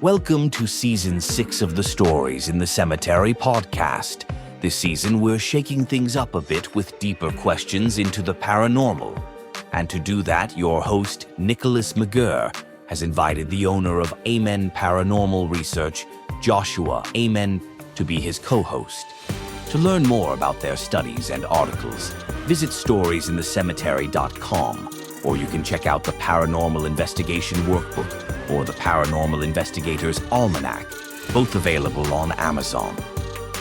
Welcome to Season 6 of the Stories in the Cemetery podcast. This season, we're shaking things up a bit with deeper questions into the paranormal. And to do that, your host, Nicholas McGirr, has invited the owner of Amen Paranormal Research, Joshua Amen, to be his co-host. To learn more about their studies and articles, visit storiesinthecemetery.com, or you can check out the Paranormal Investigation Workbook or the Paranormal Investigator's Almanac, both available on Amazon.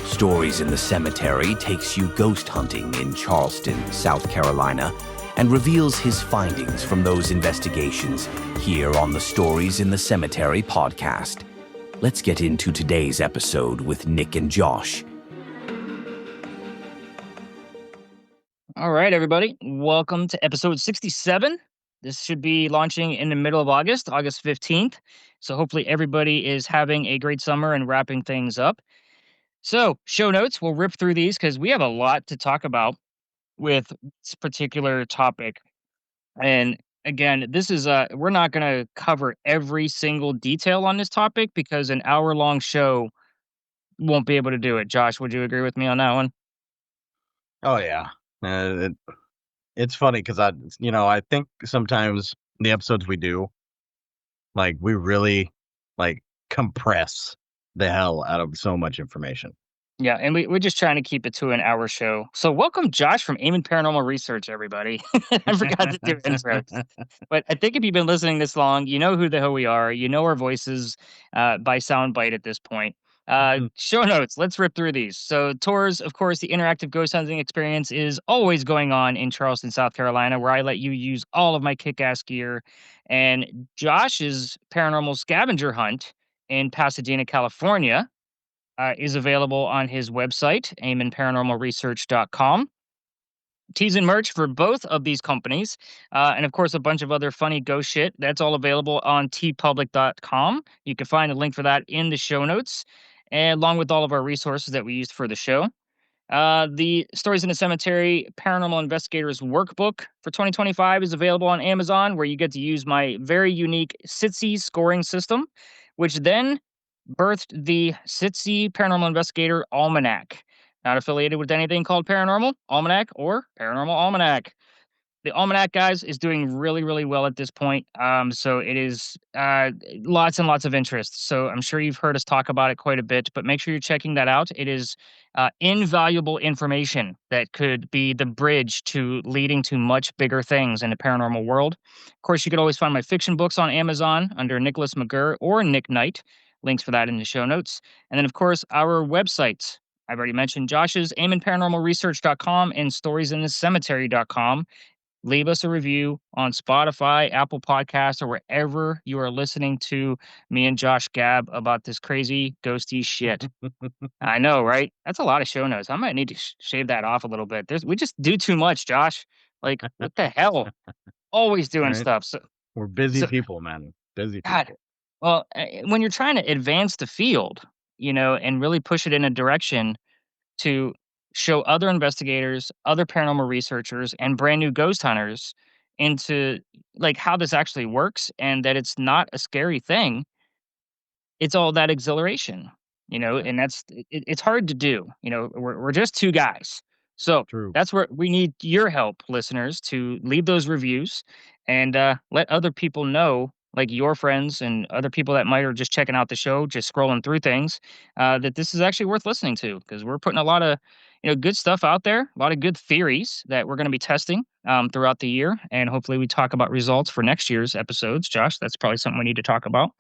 Stories in the Cemetery takes you ghost hunting in Charleston, South Carolina, and reveals his findings from those investigations here on the Stories in the Cemetery podcast. Let's get into today's episode with Nick and Josh. All right, everybody. Welcome to episode 67. This should be launching in the middle of August 15th. So hopefully everybody is having a great summer and wrapping things up. So show notes, we'll rip through these because we have a lot to talk about with this particular topic. And again, this is we're not going to cover every single detail on this topic because an hour-long show won't be able to do it. Josh, would you agree with me on that one? Oh yeah, it's funny because I think sometimes the episodes we do, we really compress the hell out of so much information. Yeah, and we're just trying to keep it to an hour show. So welcome Josh from Amen Paranormal Research, everybody. I forgot to do intros. But I think if you've been listening this long, you know who the hell we are. You know our voices by soundbite at this point. Show notes, let's rip through these. So tours, of course, the interactive ghost hunting experience is always going on in Charleston, South Carolina, where I let you use all of my kick-ass gear. And Josh's paranormal scavenger hunt in Pasadena, California, is available on his website, amenparanormalresearch.com. Tees and merch for both of these companies, and of course, a bunch of other funny ghost shit. That's all available on tpublic.com. You can find a link for that in the show notes, and along with all of our resources that we used for the show. The Stories in the Cemetery Paranormal Investigators Workbook for 2025 is available on Amazon, where you get to use my very unique S6E scoring system, which then birthed the S6E Paranormal Investigator Almanac. Not affiliated with anything called Paranormal Almanac or Paranormal Almanac. The Almanac, guys, is doing really, really well at this point. So it is lots and lots of interest. So I'm sure you've heard us talk about it quite a bit, but make sure you're checking that out. It is invaluable information that could be the bridge to leading to much bigger things in the paranormal world. Of course, you could always find my fiction books on Amazon under Nicholas McGirr or Nick Knight. Links for that in the show notes. And then, of course, our websites. I've already mentioned Josh's amenparanormalresearch.com and storiesinthecemetery.com. Leave us a review on Spotify, Apple Podcasts, or wherever you are listening to me and Josh gab about this crazy ghosty shit. I know, right? That's a lot of show notes. I might need to shave that off a little bit. We just do too much, Josh. Like, what the hell? Always doing Right. stuff. So We're busy people, man. Busy God. people. Well, when you're trying to advance the field, and really push it in a direction to show other investigators, other paranormal researchers, and brand new ghost hunters into how this actually works and that it's not a scary thing. It's all that exhilaration, and it's hard to do. We're just two guys. So True. that's where we need your help, listeners, to leave those reviews and let other people know, like your friends and other people that might are just checking out the show, just scrolling through things, that this is actually worth listening to because we're putting a lot of good stuff out there, a lot of good theories that we're going to be testing throughout the year, and hopefully we talk about results for next year's episodes. Josh, that's probably something we need to talk about.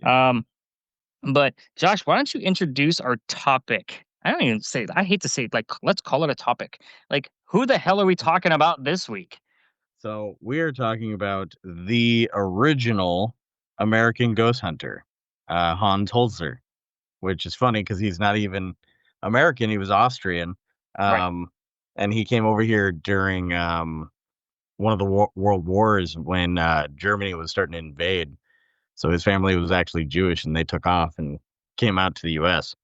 But Josh, why don't you introduce our topic? I don't even say, I hate to say it, let's call it a topic. Who the hell are we talking about this week? So we are talking about the original American ghost hunter, Hans Holzer, which is funny because he's not even American. He was Austrian. Right. And he came over here during one of the world wars when Germany was starting to invade. So his family was actually Jewish, and they took off and came out to the U.S.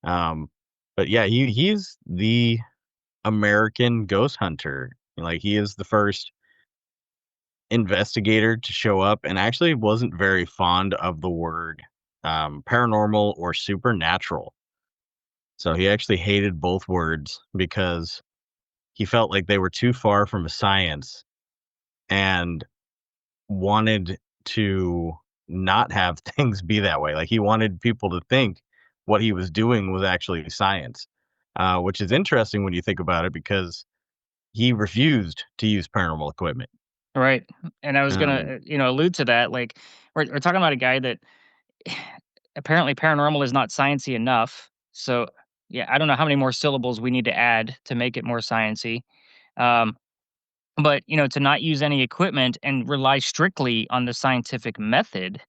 But yeah, he's the American ghost hunter. He is the first investigator to show up, and actually wasn't very fond of the word paranormal or supernatural. So he actually hated both words because he felt like they were too far from science and wanted to not have things be that way. Like he wanted people to think what he was doing was actually science, which is interesting when you think about it because he refused to use paranormal equipment. Right. And I was gonna, Um, allude to that. Like, we're talking about a guy that apparently paranormal is not sciencey enough. So, yeah, I don't know how many more syllables we need to add to make it more sciencey. Um, but to not use any equipment and rely strictly on the scientific method,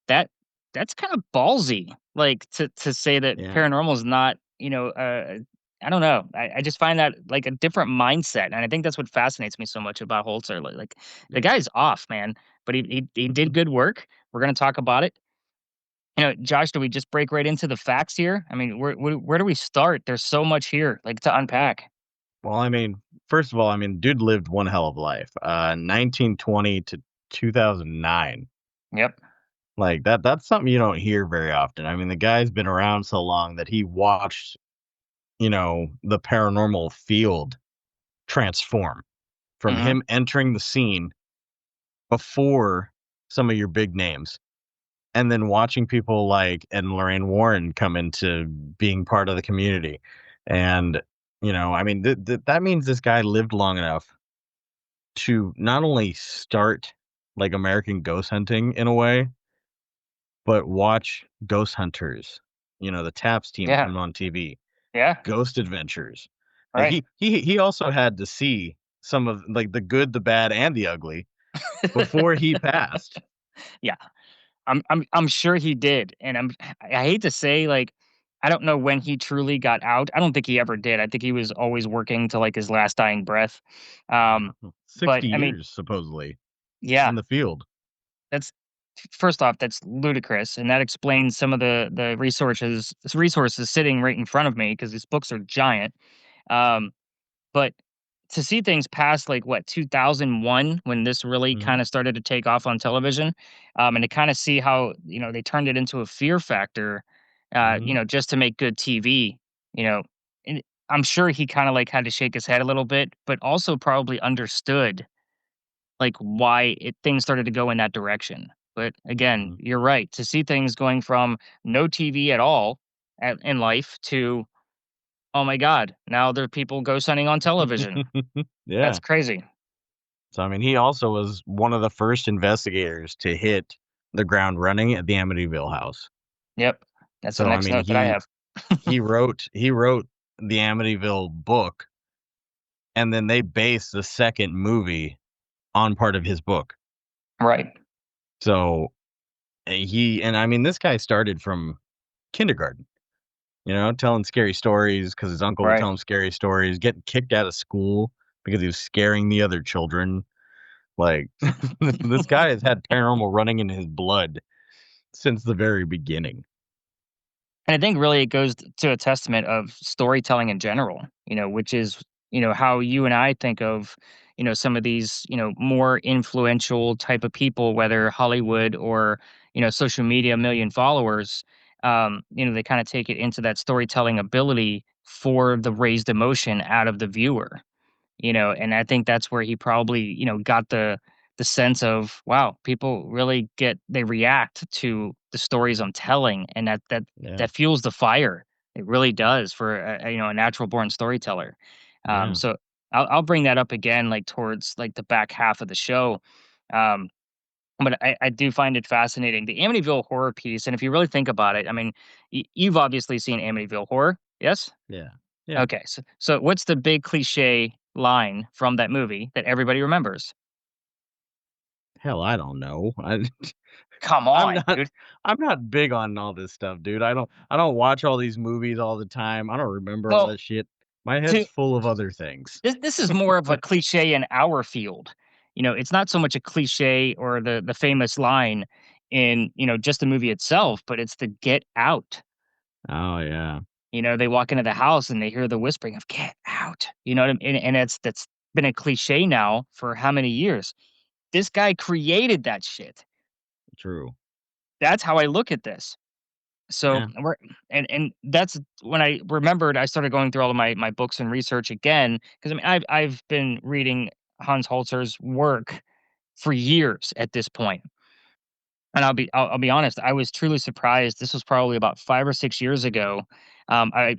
that that's kind of ballsy. Like to say that yeah, paranormal is not, I don't know. I just find that like a different mindset, and I think that's what fascinates me so much about Holzer. Like the yeah. guy's off, man, but he did good work. We're gonna talk about it. Josh, do we just break right into the facts here? I mean, where do we start? There's so much here, like to unpack. Well, I mean, first of all, I mean, dude lived one hell of a life. 1920 to 2009. Yep. Like that's something you don't hear very often. I mean, the guy's been around so long that he watched, the paranormal field transform from Hmm. him entering the scene before some of your big names and then watching people like Ed and Lorraine Warren come into being part of the community. And, I mean, that means this guy lived long enough to not only start like American ghost hunting in a way, but watch Ghost Hunters, the TAPS team Yeah. come on TV, Yeah. Ghost Adventures. Like Right. he also had to see some of like the good, the bad, and the ugly before he passed. Yeah. I'm sure he did, and I hate to say, like, I don't know when he truly got out. I don't think he ever did. I think he was always working to, like, his last dying breath. Um, but, 60 I mean, years supposedly yeah, in the field. that's first off, that's ludicrous, and that explains some of the resources sitting right in front of me because these books are giant. Um, but to see things past like what 2001 when this really Mhm, kind of started to take off on television, and to kind of see how they turned it into a fear factor, mhm, just to make good TV. You know, and I'm sure he kind of like had to shake his head a little bit, but also probably understood like why things started to go in that direction. But again, mhm. you're right to see things going from no TV at all in life to oh my god, now there are people ghost hunting on television. That's Yeah. crazy. So, I mean, he also was one of the first investigators to hit the ground running at the Amityville house. Yep. That's the So, I next mean, note that I have. he wrote the Amityville book, and then they based the second movie on part of his book. Right. So, I mean, this guy started from kindergarten, telling scary stories because his uncle would Right. tell him scary stories, getting kicked out of school because he was scaring the other children. Like, this guy has had paranormal running in his blood since the very beginning. And I think really it goes to a testament of storytelling in general, which is, how you and I think of, some of these, more influential type of people, whether Hollywood or, social media, million followers, they kind of take it into that storytelling ability for the raised emotion out of the viewer. And I think that's where he probably, got the sense of, wow, people really they react to the stories I'm telling, and Yeah. that fuels the fire. It really does for a natural born storyteller. Yeah. So I'll bring that up again, like towards like the back half of the show. Um, but I do find it fascinating, the Amityville horror piece. And if you really think about it, I mean, you've obviously seen Amityville horror, yes? Yeah. Yeah. Okay, so what's the big cliche line from that movie that everybody remembers? Hell, I don't know. Come I'm on, not dude. I'm not big on all this stuff, dude. I don't watch all these movies all the time. I don't remember all Well, that shit. My head's to full of other things. this is more of a cliche in our field. It's not so much a cliche or the famous line in, just the movie itself, but it's the get out. Oh yeah. They walk into the house and they hear the whispering of "Get out." You know what I mean? And that's been a cliche now for how many years? This guy created that shit. True. That's how I look at this. So Yeah. we're and that's when I remembered I started going through all of my books and research again because I mean I've been reading Hans Holzer's work for years at this point. And I'll be honest, I was truly surprised. This was probably about 5 or 6 years ago. I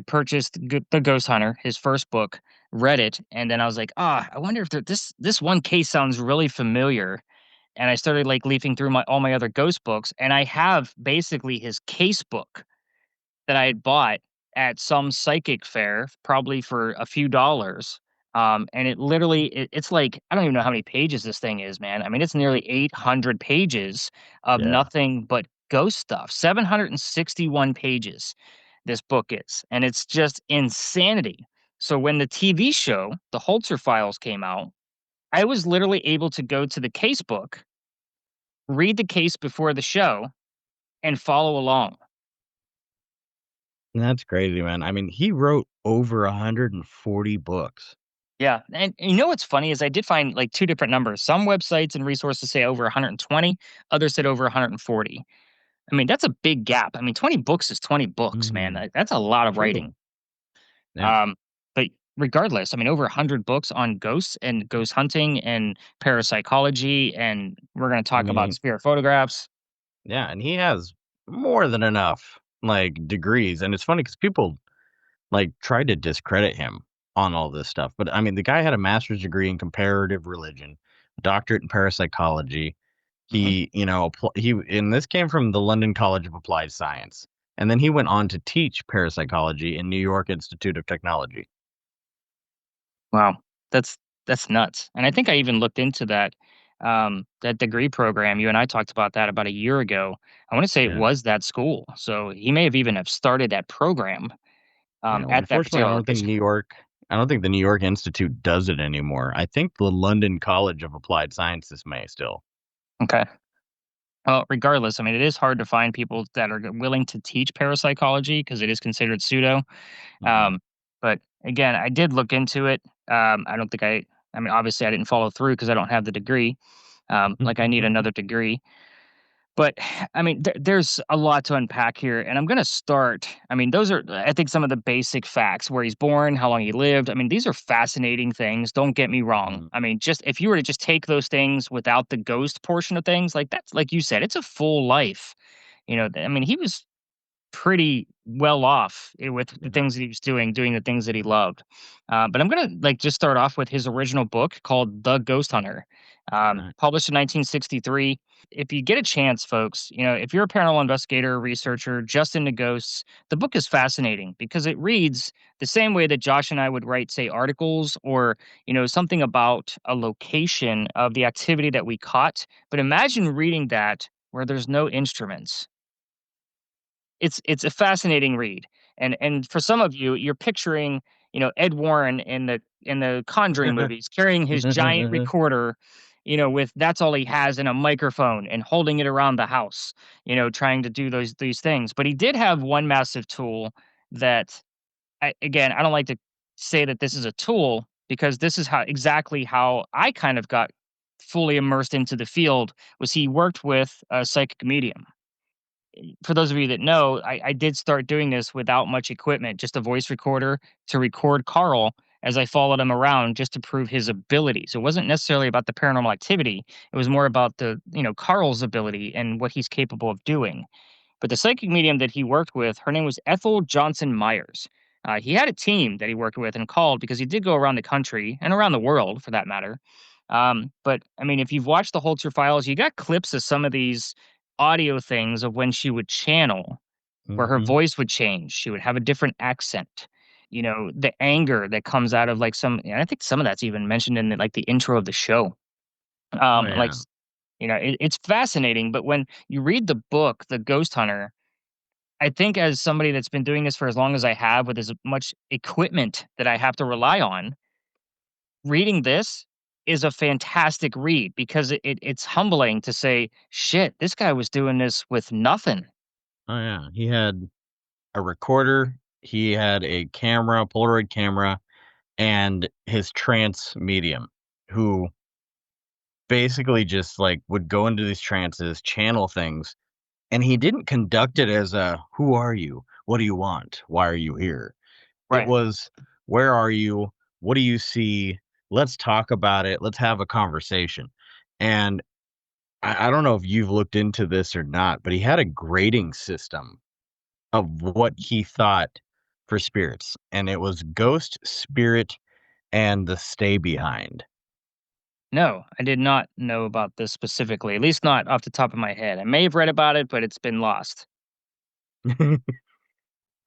purchased The Ghost Hunter, his first book, read it, and then I was like, "Ah, I wonder if this one case sounds really familiar." And I started, like, leafing through my all my other ghost books, and I have basically his case book that I had bought at some psychic fair, probably for a few dollars. And it literally it's like I don't even know how many pages this thing is, man. I mean, it's nearly 800 pages of Yeah. nothing but ghost stuff. 761 pages this book is, and it's just insanity. So when the TV show, The Holzer Files came out, I was literally able to go to the case book, read the case before the show, and follow along. That's crazy, man. I mean, he wrote over 140 books. Yeah, and you know what's funny is I did find, like, 2 different numbers. Some websites and resources say over 120, others said over 140. I mean, that's a big gap. I mean, 20 books is 20 books, man. Mhm. That's a lot of True. writing. Yeah. Um, but regardless, I mean, over 100 books on ghosts and ghost hunting and parapsychology, and we're gonna I talk about mean, spirit photographs. yeah, and he has more than enough, like, degrees, and it's funny because people, like, tried to discredit him on all this stuff, but, I mean, the guy had a master's degree in comparative religion, doctorate in parapsychology. Mhm. He, he and this came from the London College of Applied Science, and then he went on to teach parapsychology in New York Institute of Technology. Wow, that's that's nuts. And I think I even looked into that degree program. You and I talked about that about a year ago. I want to say it Yeah. was that school, so he may have even have started that program Yeah, well, at that unfortunately, particular location. I don't think the New York Institute does it anymore. I think the London College of Applied Sciences may still. Okay. Well, regardless, I mean, it is hard to find people that are willing to teach parapsychology because it is considered pseudo. Mhm. Um, but again, I did look into it. I don't think I mean, obviously, I didn't follow through because I don't have the degree. Like I need another degree. But I mean, there's a lot to unpack here, and I'm gonna start. I mean, those are, I think, some of the basic facts: where he's born, how long he lived. I mean, these are fascinating things. Don't get me wrong. Mhm. I mean, just if you were to just take those things without the ghost portion of things, like that's like you said, it's a full life. I mean, he was pretty well off with the Yeah. things that he was doing the things that he loved. But I'm gonna like just start off with his original book called The Ghost Hunter, Right. published in 1963. If you get a chance, folks, if you're a paranormal investigator, researcher, just into ghosts, the book is fascinating because it reads the same way that Josh and I would write, say, articles or something about a location of the activity that we caught. But imagine reading that where there's no instruments. It's a fascinating read, and for some of you, you're picturing, Ed Warren in the Conjuring movies carrying his giant recorder, with that's all he has and a microphone and holding it around the house, trying to do these things. But he did have one massive tool that again, I don't like to say that this is a tool because this is how I kind of got fully immersed into the field was he worked with a psychic medium. For those of you that know, I did start doing this without much equipment, just a voice recorder to record Carl as I followed him around just to prove his ability. So it wasn't necessarily about the paranormal activity. It was more about Carl's ability and what he's capable of doing. But the psychic medium that he worked with, her name was Ethel Johnson Myers. He had a team that he worked with and called because he did go around the country and around the world for that matter. But I mean, if you've watched the Holzer files, you got clips of some of these audio things of when she would channel, where her Mhm. voice would change. She would have a different accent. The anger that comes out of like and I think some of that's even mentioned in like the intro of the show. Oh, Like yeah. it's fascinating. But when you read the book, The Ghost Hunter, I think as somebody that's been doing this for as long as I have, with as much equipment that I have to rely on, reading this is a fantastic read because it's humbling to say, "Shit, this guy was doing this with nothing." Oh, yeah. He had a recorder, he had a camera, Polaroid camera, and his trance medium, who basically just, like, would go into these trances, channel things, And he didn't conduct it as a, who are you? What do you want? Why are you here? It Right. was, where are you? What do you see? Let's talk about it. Let's have a conversation. And I don't know if you've looked into this or not, but he had a grading system of what he thought for spirits. And it was ghost, spirit, and the stay behind. No, I did not know about this specifically, at least not off the top of my head. I may have read about it, but it's been lost.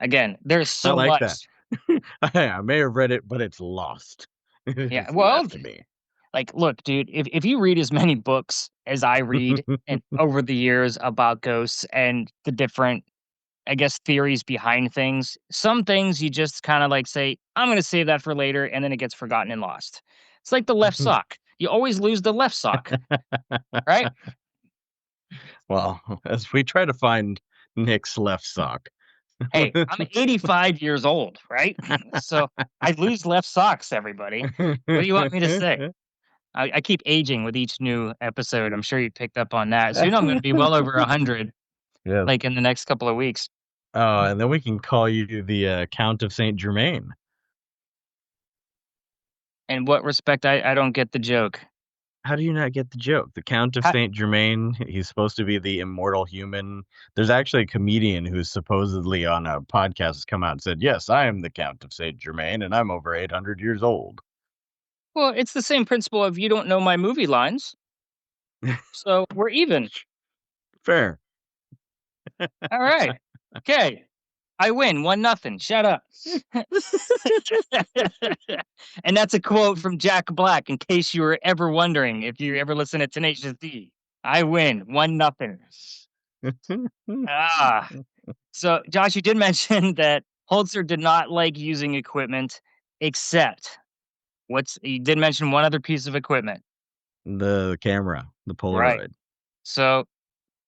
Again, there's I so like that. much. I may have read it, but it's lost. Yeah, It's well, left to me. like, look, dude, if you read as many books as I read and over the years about ghosts and the different, I guess, theories behind things, some things you just kind of like say, I'm going to save that for later, and then it gets forgotten and lost. It's like the left sock. You always lose the left sock, right? Well, as we try to find Nick's left sock. Hey, I'm 85 years old, right? So I lose left socks, everybody. What do you want me to say? I keep aging with each new episode. I'm sure you picked up on that. Soon I'm going to be well over 100, Yes. like in the next couple of weeks. Oh, and then we can call you the Count of Saint Germain. In what respect, I don't get the joke. How do you not get the joke? The Count of Ha- Saint Germain, he's supposed to be the immortal human. There's actually a comedian who's supposedly on a podcast has come out and said, "Yes, I am the Count of Saint Germain, and I'm over 800 years old." Well, it's the same principle of you don't know my movie lines, so we're even. Fair. All right. Okay. I win 1-0. Shut up. And that's a quote from Jack Black, in case you were ever wondering if you ever listen to Tenacious D. I win 1-0. Ah. So, Josh, you did mention that Holzer did not like using equipment, except you did mention one other piece of equipment. The camera, the Right. Polaroid. So,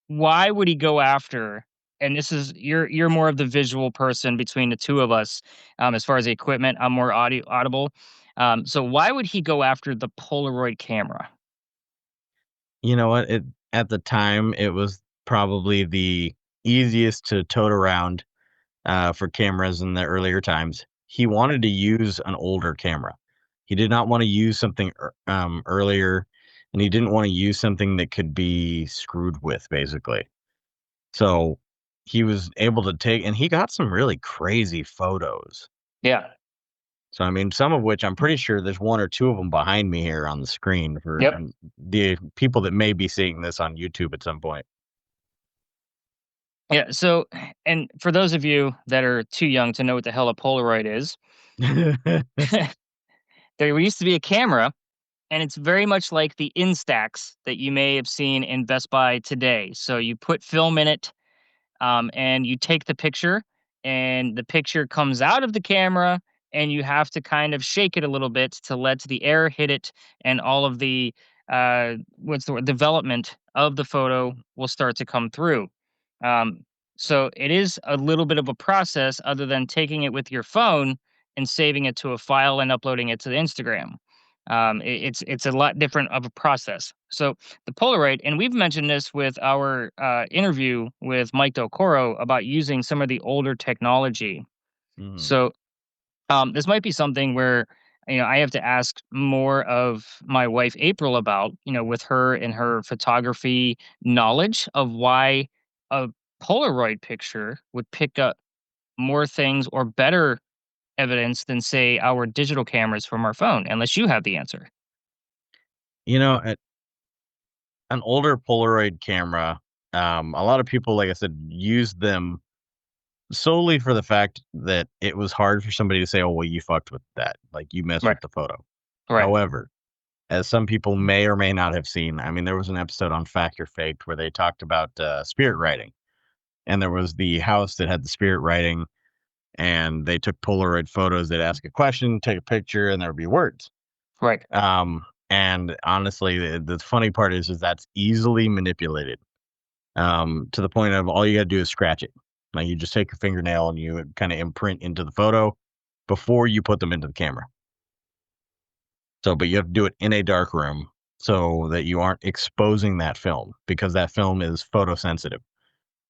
why would he go after, and this is, you're more of the visual person between the two of us, as far as the equipment, I'm more audible. So why would he go after the Polaroid camera? You know what? At the time, it was probably the easiest to tote around for cameras in the earlier times. He wanted to use an older camera. He did not want to use something earlier, and he didn't want to use something that could be screwed with, basically. So he was able to take, and he got some really crazy photos. Yeah. So, I mean, some of which I'm pretty sure there's one or two of them behind me here on the screen for Yep. the people that may be seeing this on YouTube at some point. Yeah. So, and for those of you that are too young to know what the hell a Polaroid is, there used to be a camera, and it's very much like the Instax that you may have seen in Best Buy today. So you put film in it, and you take the picture, and the picture comes out of the camera, and you have to kind of shake it a little bit to let the air hit it, and all of the what's the word, development of the photo will start to come through. um, so it is a little bit of a process, other than taking it with your phone and saving it to a file and uploading it to the Instagram. It's a lot different of a process. So the Polaroid, and we've mentioned this with our interview with Mike Del Coro about using some of the older technology. Mhm. So this might be something where, I have to ask more of my wife April about, with her and her photography knowledge, of why a Polaroid picture would pick up more things or better evidence than, say, our digital cameras from our phone, unless you have the answer. You know, an older Polaroid camera, a lot of people, like I said, use them solely for the fact that it was hard for somebody to say, "Oh, well, you fucked with that. Like, you messed Right. with the photo." Right. However, as some people may or may not have seen, I mean, there was an episode on Fact or Faked where they talked about spirit writing, and there was the house that had the spirit writing, and they took Polaroid photos. They'd ask a question, take a picture, and there would be words. Right. And honestly, the funny part is that's easily manipulated, to the point of all you got to do is scratch it. Like, you just take your fingernail and you kind of imprint into the photo before you put them into the camera. So, but you have to do it in a dark room so that you aren't exposing that film, because that film is photosensitive.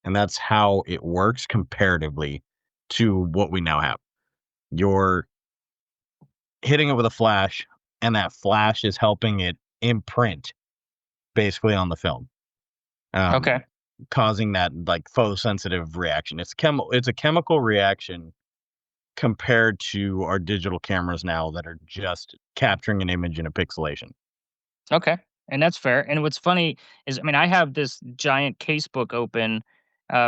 And that's how it works comparatively to what we now have. You're hitting it with a flash, and that flash is helping it imprint basically on the film, Okay. causing that like photosensitive reaction. It's a chemical reaction compared to our digital cameras now that are just capturing an image in a pixelation. Okay. And that's fair. And what's funny is, I mean, I have this giant case book open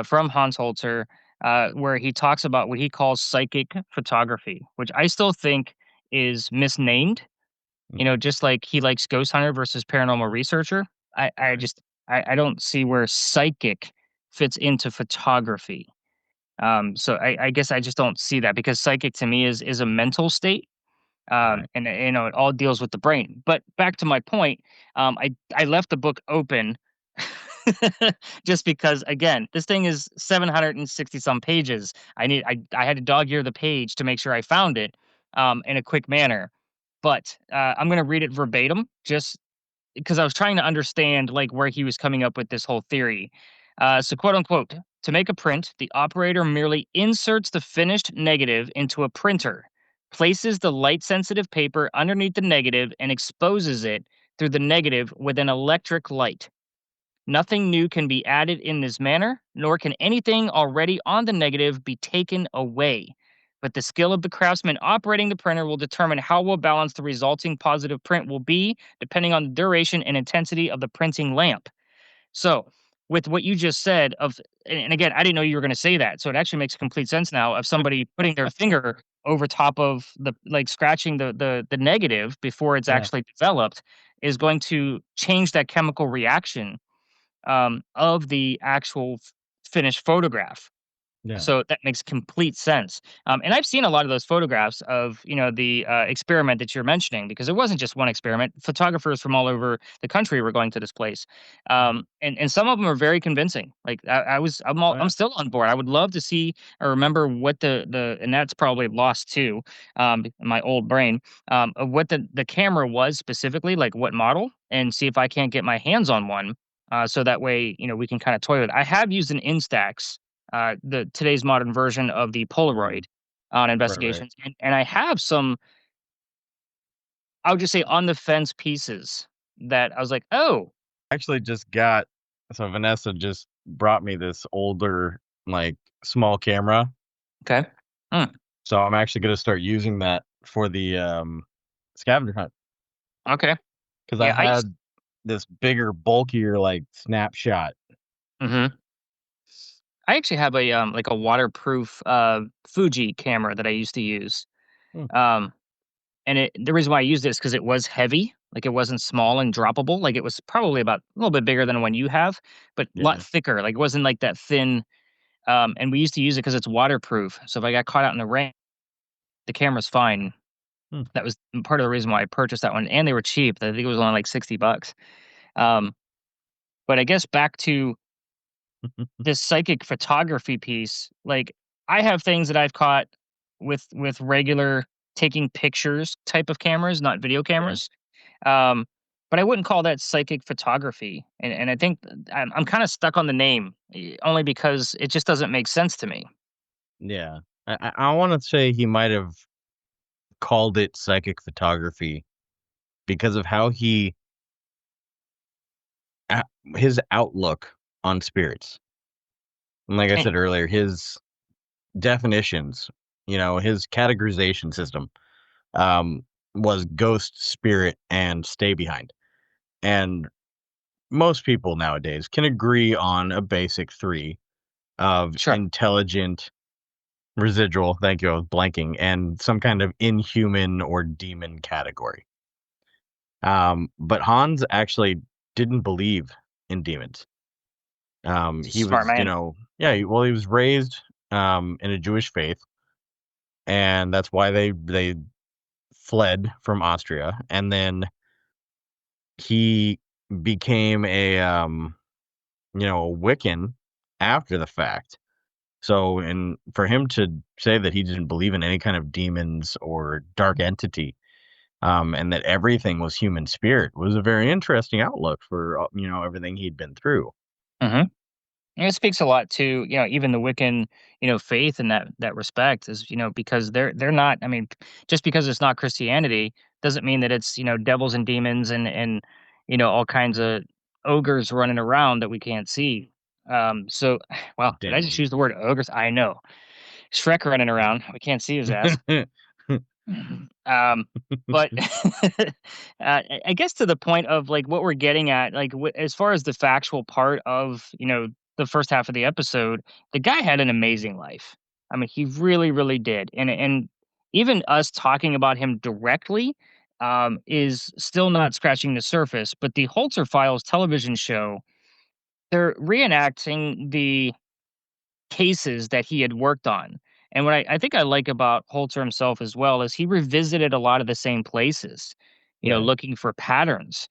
from Hans Holzer where he talks about what he calls psychic photography, which I still think is misnamed. Mm, You know, just like he likes ghost hunter versus paranormal researcher. I right. just I don't see where psychic fits into photography. So I guess I just don't see that because psychic to me is a mental state, Right. and you know it all deals with the brain. But back to my point, I left the book open just because again this thing is 760 some pages. I had to dog ear the page to make sure I found it in a quick manner. But I'm gonna read it verbatim just because I was trying to understand like where he was coming up with this whole theory. So quote unquote, to make a print, the operator merely inserts the finished negative into a printer, places the light sensitive paper underneath the negative and exposes it through the negative with an electric light. Nothing new can be added in this manner, nor can anything already on the negative be taken away. But the skill of the craftsman operating the printer will determine how well balanced the resulting positive print will be, depending on the duration and intensity of the printing lamp. So, with what you just said, and again, I didn't know you were going to say that, so it actually makes complete sense now. Of somebody putting their finger over top of the like scratching the negative before it's Yeah. actually developed is going to change that chemical reaction of the actual finished photograph. Yeah. So that makes complete sense. And I've seen a lot of those photographs of, you know, the experiment that you're mentioning because it wasn't just one experiment. Photographers from all over the country were going to this place, Mhm. and some of them are very convincing. Like Oh, I'm yeah. still on board. I would love to see or remember what the and that's probably lost too, in my old brain, of what the camera was specifically, like what model, and see if I can't get my hands on one. So that way, you know, we can kind of toy with it. I have used an Instax the today's modern version of the Mm, Polaroid on right. Right. investigations, and I have some, I would just say on the fence pieces that I was like, "Oh, Actually, just got so Vanessa just brought me this older, like small camera. okay, mm, So I'm actually gonna start using that for the scavenger hunt okay." because I Yeah, I used had this bigger, bulkier like snapshot. mhm. I actually have a, like a waterproof, Fuji camera that I used to use, Hmm, um, and the reason why I used it is because it was heavy, like, it wasn't small and droppable, like, it was probably about a little bit bigger than the one you have, but a lot yeah. thicker, like, it wasn't like that thin, and we used to use it because it's waterproof, so if I got caught out in the rain, the camera's fine. Hmm. That was part of the reason why I purchased that one, and they were cheap. I think it was only like 60 bucks. Um, but I guess back to this psychic photography piece, like, I have things that I've caught with regular taking pictures type of cameras, not video Yeah. cameras. Um, but I wouldn't call that psychic photography, and I think I'm kinda stuck on the name, only because it just doesn't make sense to me. Yeah. I want to say he might have called it psychic photography because of how a- his outlook on spirits. And like I Eh, said earlier, his definitions, his categorization system, um, was ghost, spirit, and stay behind. And most people nowadays can agree on a basic three of sure. intelligent, residual, thank you, I was blanking, and some kind of inhuman or demon category. But Hans actually didn't believe in demons. He Smart was, man. yeah, well, he was raised in a Jewish faith, and that's why they fled from Austria, and then he became a Wiccan after the fact. So, and for him to say that he didn't believe in any kind of demons or dark entity, and that everything was human spirit was a very interesting outlook for everything he'd been through. Mhm. And it speaks a lot to, even the Wiccan, faith in that respect is, because they're not, I mean, just because it's not Christianity doesn't mean that it's, devils and demons and all kinds of ogres running around that we can't see. So well, did I just use Demons. the word ogres? I know. Shrek running around. We can't see his ass. Um, but I guess to the point of like what we're getting at, like as far as the factual part of the first half of the episode, the guy had an amazing life. I mean, he really, really did, and even us talking about him directly is still not scratching the surface. But the Holzer Files television show, they're reenacting the cases that he had worked on. And what I think I like about Holzer himself as well is he revisited a lot of the same places, Right. looking for patterns,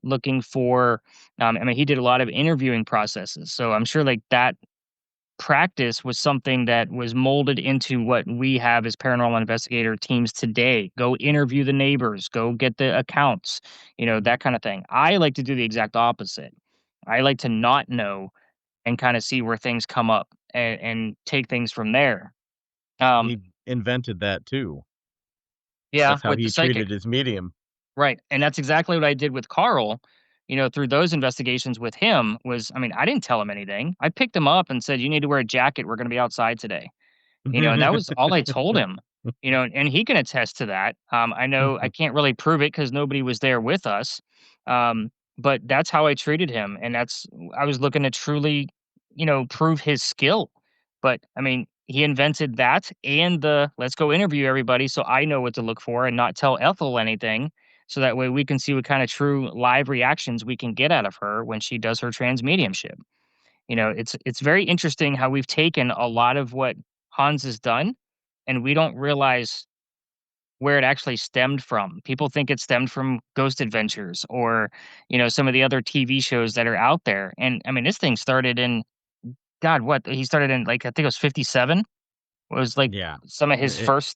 looking for, I mean, he did a lot of interviewing processes. So I'm sure like that practice was something that was molded into what we have as paranormal investigator teams today. Go interview the neighbors, go get the accounts, that kind of thing. I like to do the exact opposite. I like to not know and kinda see where things come up and take things from there. Um, He invented that too. yeah, That's how with the he treated psychic. his medium. Right, and that's exactly what I did with Carl, through those investigations with him was I mean, I didn't tell him anything. I picked him up and said, "You need to wear a jacket, we're gonna be outside today." And that was all I told him, and he can attest to that. I know I can't really prove it because nobody was there with us, but that's how I treated him, and that's I was looking to truly, prove his skill. But I mean, he invented that and the let's go interview everybody so I know what to look for and not tell Ethel anything. So that way we can see what kind of true live reactions we can get out of her when she does her trans mediumship. It's very interesting how we've taken a lot of what Hans has done, and we don't realize where it actually stemmed from. People think it stemmed from Ghost Adventures or, some of the other TV shows that are out there. And I mean, this thing started in God, what? He started in like I think it was 57 was like Yeah. some of his It first.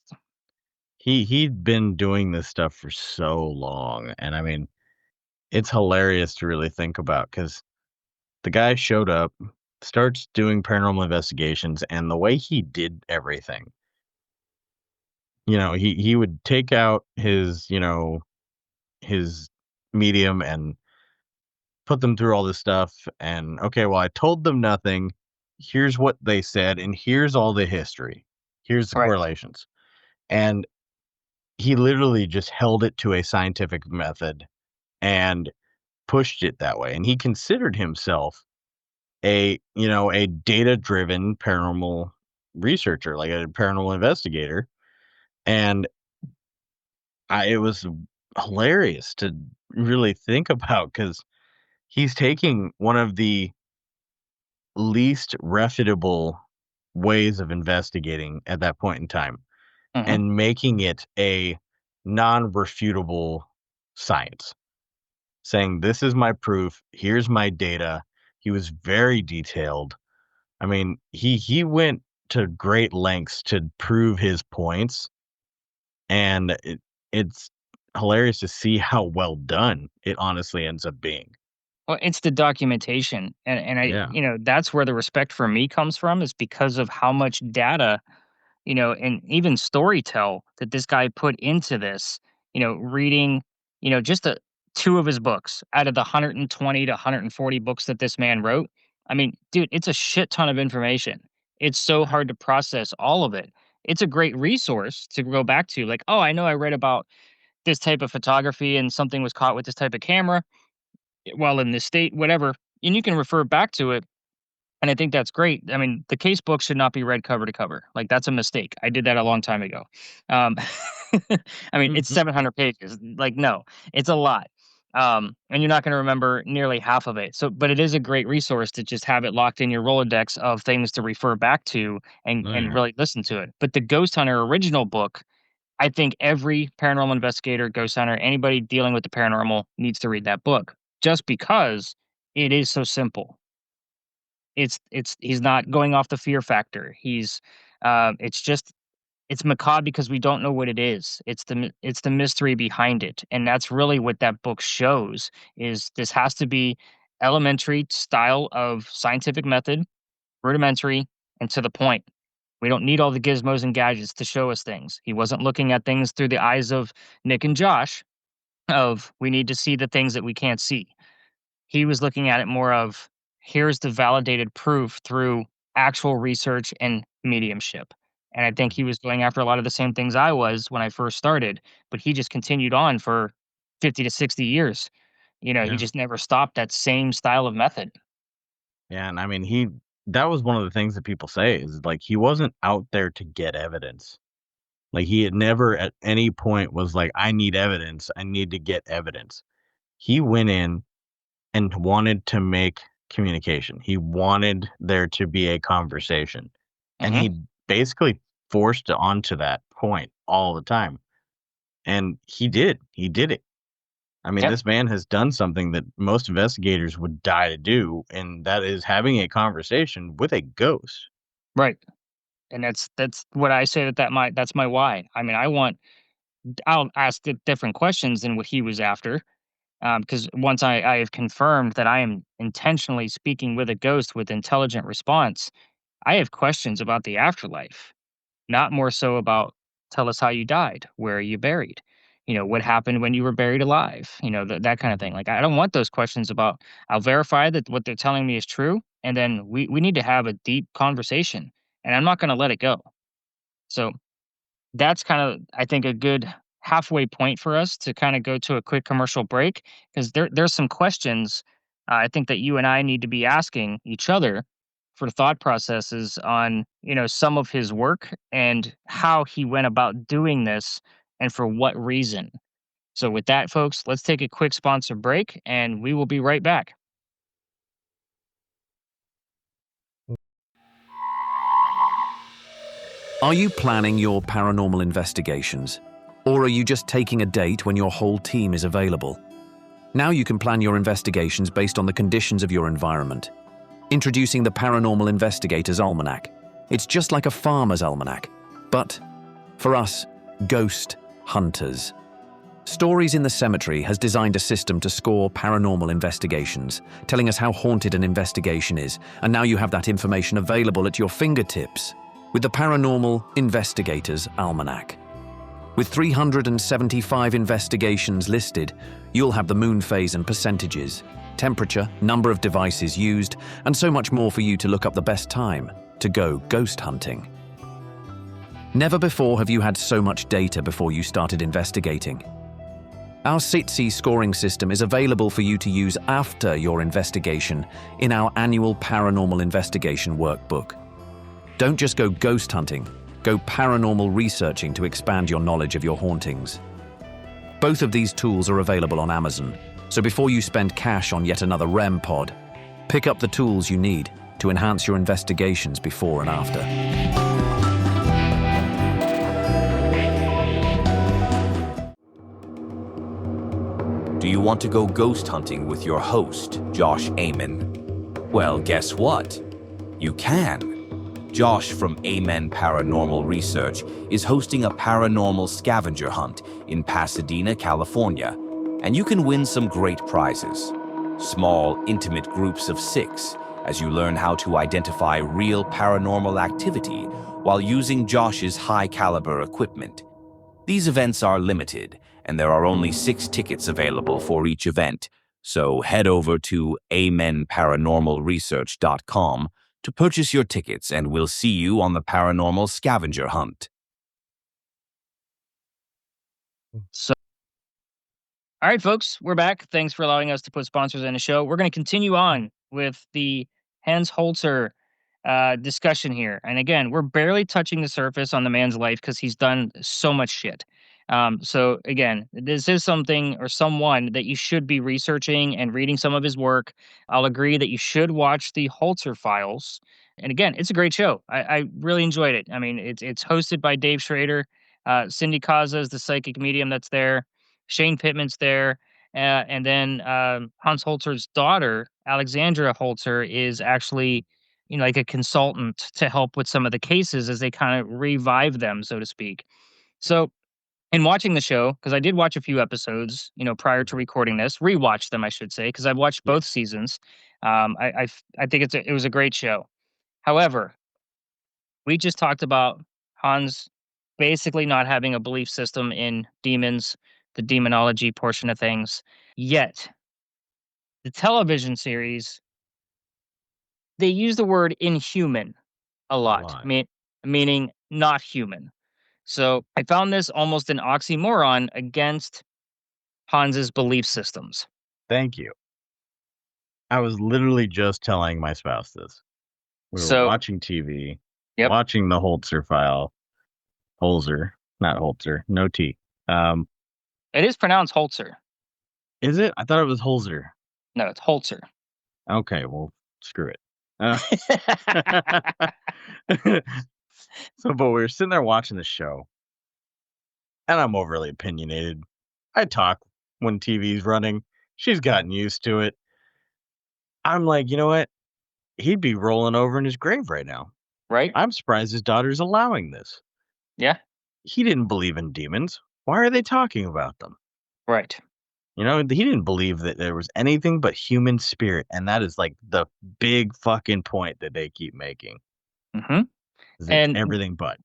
he'd been doing this stuff for so long, and I mean, it's hilarious to really think about because the guy showed up, starts doing paranormal investigations, and the way he did everything, he would take out his medium and put them through all this stuff, and, "Okay, well, I told them nothing. Here's what they said, and here's all the history. Here's the Right. correlations." And he literally just held it to a scientific method and pushed it that way, and he considered himself a data-driven paranormal researcher, like a paranormal investigator, and it was hilarious to really think about because he's taking one of the least reputable ways of investigating at that point in time Mhm. and making it a non-refutable science, saying, "This is my proof. Here's my data." He was very detailed. I mean, he went to great lengths to prove his points, and it's hilarious to see how well done it honestly ends up being. Well, it's the documentation, and I, Yeah. that's where the respect for me comes from is because of how much data and even storytell that this guy put into this, reading, just two of his books out of the 120 to 140 books that this man wrote. I mean, dude, it's a shit ton of information. It's so hard to process all of it. It's a great resource to go back to. Like, oh, I know I read about this type of photography and something was caught with this type of camera while in this state, whatever. And you can refer back to it and I think that's great. I mean, the case book should not be read cover to cover. Like that's a mistake. I did that a long time ago. Um, I mean, it's Mhm. 700 pages. Like, no, it's a lot. And you're not going to remember nearly half of it. So, but it is a great resource to just have it locked in your Rolodex of things to refer back to Oh, and yeah. really listen to it. But the Ghost Hunter original book, I think every paranormal investigator, ghost hunter, anybody dealing with the paranormal needs to read that book just because it is so simple. It's he's not going off the fear factor. It's just it's macabre because we don't know what it is. It's the mystery behind it, and that's really what that book shows, is this has to be elementary style of scientific method, rudimentary and to the point. We don't need all the gizmos and gadgets to show us things. He wasn't looking at things through the eyes of Nick and Josh of we need to see the things that we can't see. He was looking at it more of here's the validated proof through actual research and mediumship. And I think he was going after a lot of the same things I was when I first started, but he just continued on for 50 to 60 years. He Yeah. just never stopped that same style of method. Yeah, and I mean, that was one of the things that people say is like he wasn't out there to get evidence. Like he had never at any point was like, I need evidence. I need to get evidence. He went in and wanted to make communication. He wanted there to be a conversation. And Hmm. he basically forced onto that point all the time. And he did. He did it. I mean, Yep. this man has done something that most investigators would die to do, and that is having a conversation with a ghost. Right. And that's what I say that's my why. I mean, I'll ask different questions than what he was after. Because once I have confirmed that I am intentionally speaking with a ghost with intelligent response, I have questions about the afterlife, not more so about tell us how you died, where are you buried, what happened when you were buried alive, that kind of thing. Like I don't want those questions about. I'll verify that what they're telling me is true, and then we need to have a deep conversation, and I'm not going to let it go. So that's kind of, I think, a good halfway point for us to kind of go to a quick commercial break because there's some questions I think that you and I need to be asking each other for thought processes on some of his work and how he went about doing this and for what reason. So with that, folks, let's take a quick sponsor break and we will be right back. Are you planning your paranormal investigations? Or are you just taking a date when your whole team is available? Now you can plan your investigations based on the conditions of your environment. Introducing the Paranormal Investigator's Almanac. It's just like a farmer's almanac, but for us, ghost hunters. Stories in the Cemetery has designed a system to score paranormal investigations, telling us how haunted an investigation is, and now you have that information available at your fingertips with the Paranormal Investigator's Almanac. With 375 investigations listed, you'll have the moon phase and percentages, temperature, number of devices used, and so much more for you to look up the best time to go ghost hunting. Never before have you had so much data before you started investigating. Our S6E scoring system is available for you to use after your investigation in our annual Paranormal Investigation Workbook. Don't just go ghost hunting, go paranormal researching to expand your knowledge of your hauntings. Both of these tools are available on Amazon, so before you spend cash on yet another REM pod, pick up the tools you need to enhance your investigations before and after. Do you want to go ghost hunting with your host, Josh Amen? Well, guess what? You can. Josh from Amen Paranormal Research is hosting a paranormal scavenger hunt in Pasadena, California, and you can win some great prizes. Small, intimate groups of 6 as you learn how to identify real paranormal activity while using Josh's high-caliber equipment. These events are limited, and there are only 6 tickets available for each event, so head over to amenparanormalresearch.com to purchase your tickets, and we'll see you on the paranormal scavenger hunt. So, all right, folks, we're back. Thanks for allowing us to put sponsors in the show. We're going to continue on with the Hans Holzer discussion here. And again, we're barely touching the surface on the man's life because he's done so much shit. So again, this is something or someone that you should be researching and reading some of his work. I'll agree that you should watch the Holzer Files. And again, it's a great show. I really enjoyed it. I mean, it's hosted by Dave Schrader. Cindy Kaza is the psychic medium that's there. Shane Pittman's there. And then Hans Holzer's daughter, Alexandra Holzer, is actually like a consultant to help with some of the cases as they kind of revive them, so to speak. So in watching the show, because I did watch a few episodes, prior to recording this, rewatch them, I should say, because I've watched Yeah. both seasons. I think it was a great show. However, we just talked about Hans basically not having a belief system in demons, the demonology portion of things. Yet, the television series, they use the word inhuman a A lot, lot. meaning not human. So I found this almost an oxymoron against Hans's belief systems. Thank you. I was literally just telling my spouse this. We were So, watching TV, yep, watching the Holzer file. Holzer, not Holzer, no T. it is pronounced Holzer. Is it? I thought it was Holzer. No, it's Holzer. Okay, well, screw it. Uh, so, but we were sitting there watching the show, and I'm overly opinionated. I talk when TV's running. She's gotten used to it. I'm like, you know what? He'd be rolling over in his grave right now. Right? I'm surprised his daughter's allowing this. Yeah. He didn't believe in demons. Why are they talking about them? Right. You know, he didn't believe that there was anything but human spirit, and that is like the big fucking point that they keep making. Hmm. Is it's And everything but.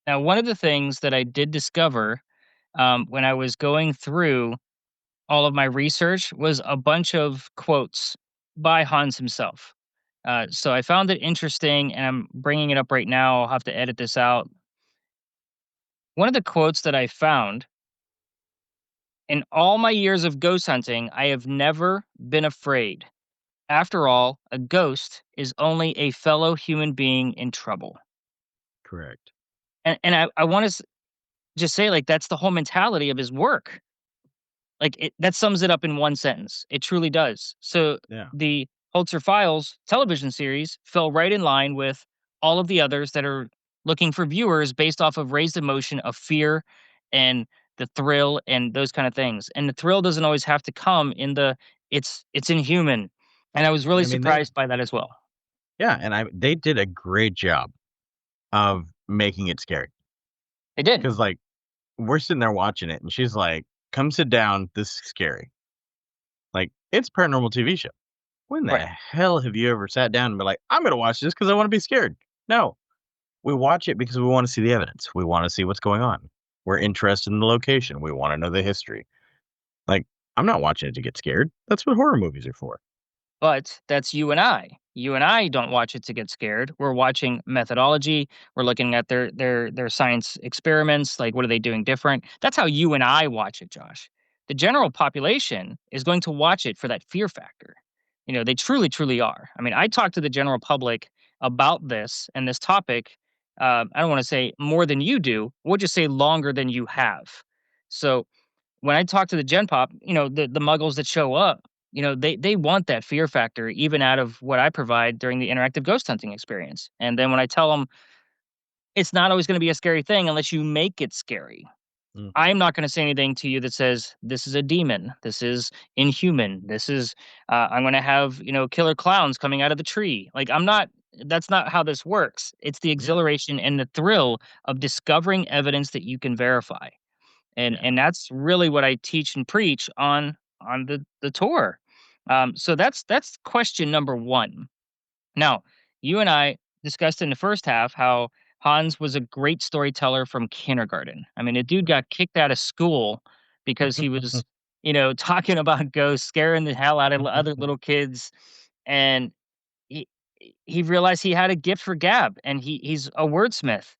now, one of the things that I did discover when I was going through all of my research was a bunch of quotes by Hans himself. So I found it interesting, and I'm bringing it up right now. I'll have to edit this out. One of the quotes that I found: in all my years of ghost hunting, I have never been afraid. After all, a ghost is only a fellow human being in trouble. Correct. And I want to just say, like, that's the whole mentality of his work. Like, that sums it up in one sentence. It truly does. So Yeah. the Holzer Files television series fell right in line with all of the others that are looking for viewers based off of raised emotion of fear and the thrill and those kind of things. And the thrill doesn't always have to come in the it's inhuman. And I was really I mean, they, surprised by that as well. yeah, and they did a great job of making it scary. They did. Because, like, we're sitting there watching it, and she's like, come sit down. This is scary. Like, it's a paranormal TV show. When the Right. hell have you ever sat down and been like, I'm going to watch this because I want to be scared? No. We watch it because we want to see the evidence. We want to see what's going on. We're interested in the location. We want to know the history. Like, I'm not watching it to get scared. That's what horror movies are for. But that's you and I. You and I don't watch it to get scared. We're watching methodology. We're looking at their science experiments. Like, what are they doing different? That's how you and I watch it, Josh. The general population is going to watch it for that fear factor. They truly, truly are. I mean, I talk to the general public about this and this topic. I don't want to say more than you do. We'll just say longer than you have. So when I talk to the Gen Pop, the muggles that show up, they want that fear factor even out of what I provide during the interactive ghost hunting experience. And then when I tell them it's not always going to be a scary thing unless you make it scary. Mhm. I'm not going to say anything to you that says this is a demon, this is inhuman, this is I'm going to have, killer clowns coming out of the tree. Like, I'm not that's not how this works. It's the Yeah. exhilaration and the thrill of discovering evidence that you can verify. and Yeah. and that's really what I teach and preach on the tour. So that's question number one. Now, you and I discussed in the first half how Hans was a great storyteller from kindergarten. I mean, a dude got kicked out of school because he was, talking about ghosts, scaring the hell out of other little kids, and he he realized he had a gift for gab, and he's a wordsmith.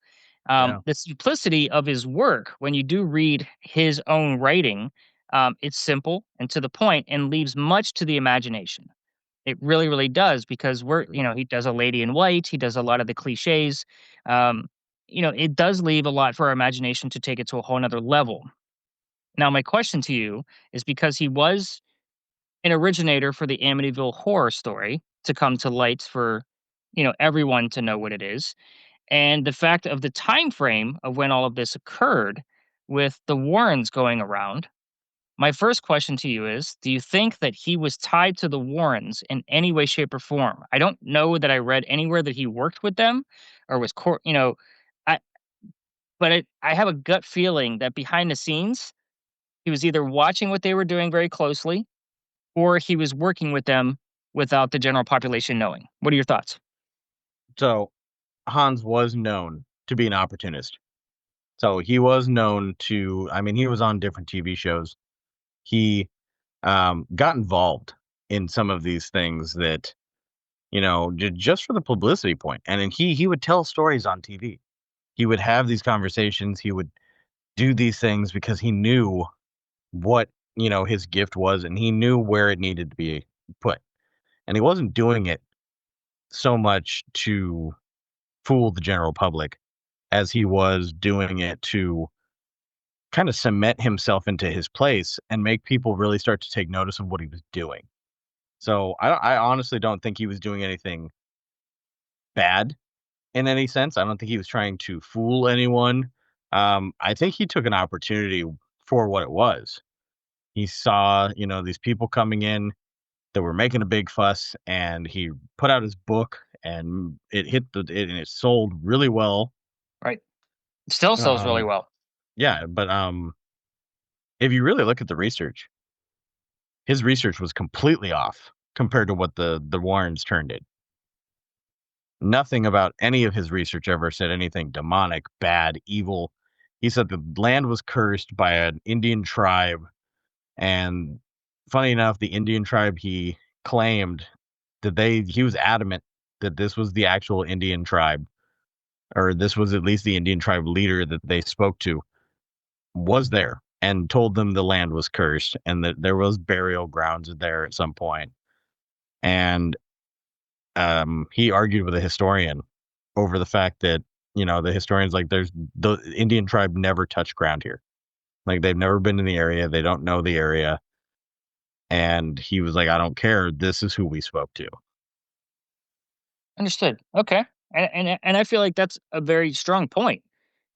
Yeah. The simplicity of his work, when you do read his own writing, it's simple and to the point and leaves much to the imagination. It really, really does, because he does a lady in white, he does a lot of the cliches. Um, it does leave a lot for our imagination to take it to a whole nother level. Now, my question to you is, because he was an originator for the Amityville horror story to come to light for, everyone to know what it is, and the fact of the time frame of when all of this occurred with the Warrens going around. My first question to you is, do you think that he was tied to the Warrens in any way, shape, or form? I don't know that I read anywhere that he worked with them or was I But I have a gut feeling that behind the scenes, he was either watching what they were doing very closely, or he was working with them without the general population knowing. What are your thoughts? So Hans was known to be an opportunist. So he was known to, I mean, he was on different TV shows. He got involved in some of these things that, just for the publicity point. And then he would tell stories on TV. He would have these conversations. He would do these things because he knew what, his gift was, and he knew where it needed to be put. And he wasn't doing it so much to fool the general public as he was doing it to kind of cement himself into his place and make people really start to take notice of what he was doing. So I honestly don't think he was doing anything bad in any sense. I don't think he was trying to fool anyone. I think he took an opportunity for what it was. He saw, these people coming in that were making a big fuss, and he put out his book, and and it sold really well. Right. Still sells really Um, well. yeah, but if you really look at the research, his research was completely off compared to what the Warrens turned it. Nothing about any of his research ever said anything demonic, bad, evil. He said the land was cursed by an Indian tribe, and funny enough, the Indian tribe he claimed that he was adamant that this was the actual Indian tribe, or this was at least the Indian tribe leader that they spoke to, was there and told them the land was cursed and that there was burial grounds there at some point. And he argued with a historian over the fact that, the historian's like, there's the Indian tribe never touched ground here. Like, they've never been in the area. They don't know the area. And he was like, I don't care. This is who we spoke to. Understood. Okay. And I feel like that's a very strong point.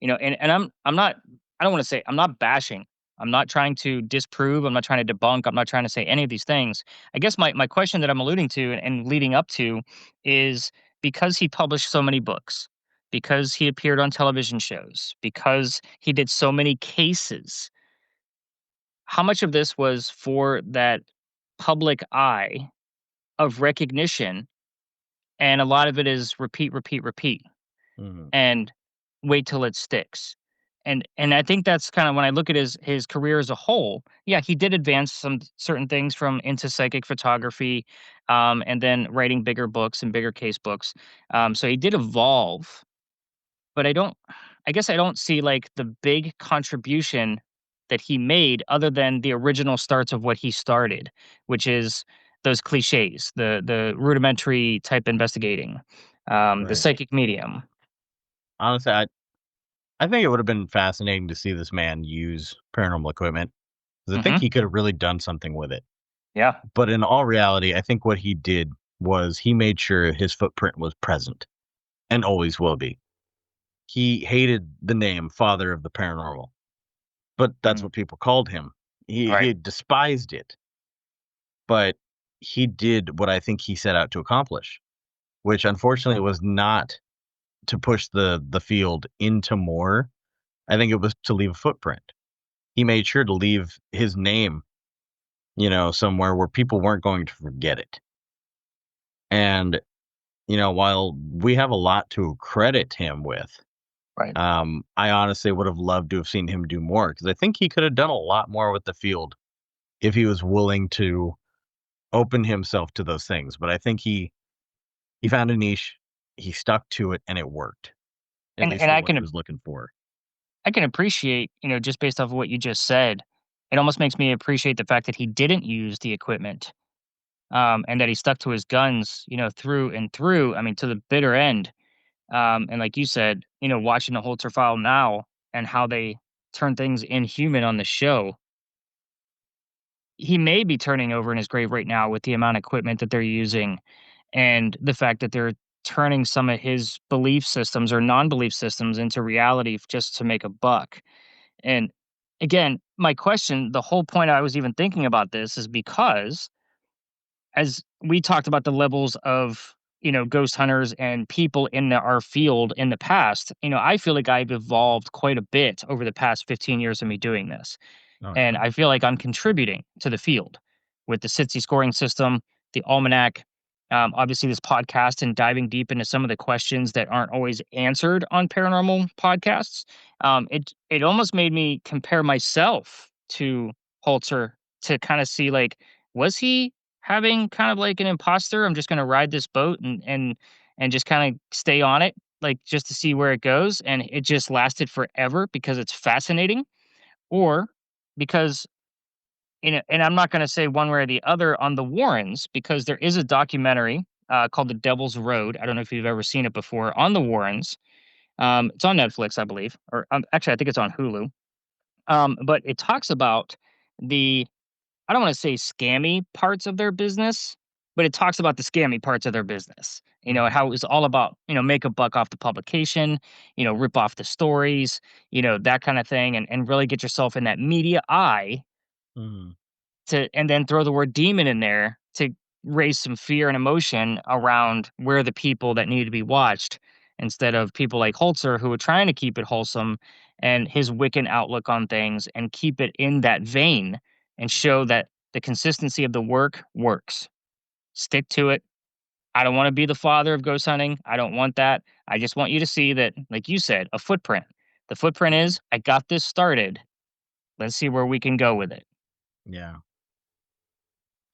And I'm not, I don't want to say I'm not bashing. I'm not trying to disprove. I'm not trying to debunk. I'm not trying to say any of these things. I guess my question that I'm alluding to and leading up to is, because he published so many books, because he appeared on television shows, because he did so many cases, how much of this was for that public eye of recognition, and a lot of it is repeat, repeat, repeat, Mhm. and wait till it sticks. And I think that's kind of, when I look at his career as a whole, yeah, he did advance some certain things from into psychic photography, and then writing bigger books and bigger case books. So he did evolve, but I guess I don't see like the big contribution that he made other than the original starts of what he started, which is those cliches, the rudimentary type investigating, the Right. psychic medium. Honestly, I think it would have been fascinating to see this man use paranormal equipment, because I think Hmm. he could have really done something with it. Yeah. But in all reality, I think what he did was he made sure his footprint was present and always will be. He hated the name Father of the Paranormal, but that's Mm. what people called him. Right. He despised it, but he did what I think he set out to accomplish, which unfortunately was not to push the field into more. I think it was to leave a footprint. He made sure to leave his name, somewhere where people weren't going to forget it. And, while we have a lot to credit him with, Right. I honestly would have loved to have seen him do more, because I think he could have done a lot more with the field if he was willing to open himself to those things. But I think he found a niche, he stuck to it, and it worked, at least And for what he was looking for. I can appreciate, just based off of what you just said, it almost makes me appreciate the fact that he didn't use the equipment, and that he stuck to his guns, through and through. I mean, to the bitter end. And like you said, watching the Holzer file now and how they turn things inhuman on the show, he may be turning over in his grave right now with the amount of equipment that they're using, and the fact that they're turning some of his belief systems or non-belief systems into reality just to make a buck. And again, my question, the whole point I was even thinking about this is because, as we talked about the levels of ghost hunters and people in our field in the past, I feel like I've evolved quite a bit over the past 15 years of me doing this. Oh And yeah. I feel like I'm contributing to the field with the SITSI scoring system, the almanac, obviously this podcast, and diving deep into some of the questions that aren't always answered on paranormal podcasts. It almost made me compare myself to Holzer to kind of see, like, was he having kind of like an imposter? I'm just going to ride this boat and just kind of stay on it, like just to see where it goes, and it just lasted forever because it's fascinating, or because and I'm not going to say one way or the other on the Warrens, because there is a documentary called The Devil's Road. I don't know if you've ever seen it before, on the Warrens. It's on Netflix, I believe, or actually, I think it's on Hulu. But it talks about the, I don't want to say scammy parts of their business, but it talks about the scammy parts of their business. Mhm. How it was all about, make a buck off the publication, rip off the stories, that kind of thing, and really get yourself in that media eye Mhm. and then throw the word demon in there to raise some fear and emotion around where the people that need to be watched, instead of people like Holzer, who are trying to keep it wholesome and his Wiccan outlook on things, and keep it in that vein and show that the consistency of the work works. Stick to it. I don't want to be the father of ghost hunting. I don't want that. I just want you to see that, like you said, a footprint. The footprint is, I got this started. Let's see where we can go with it. Yeah.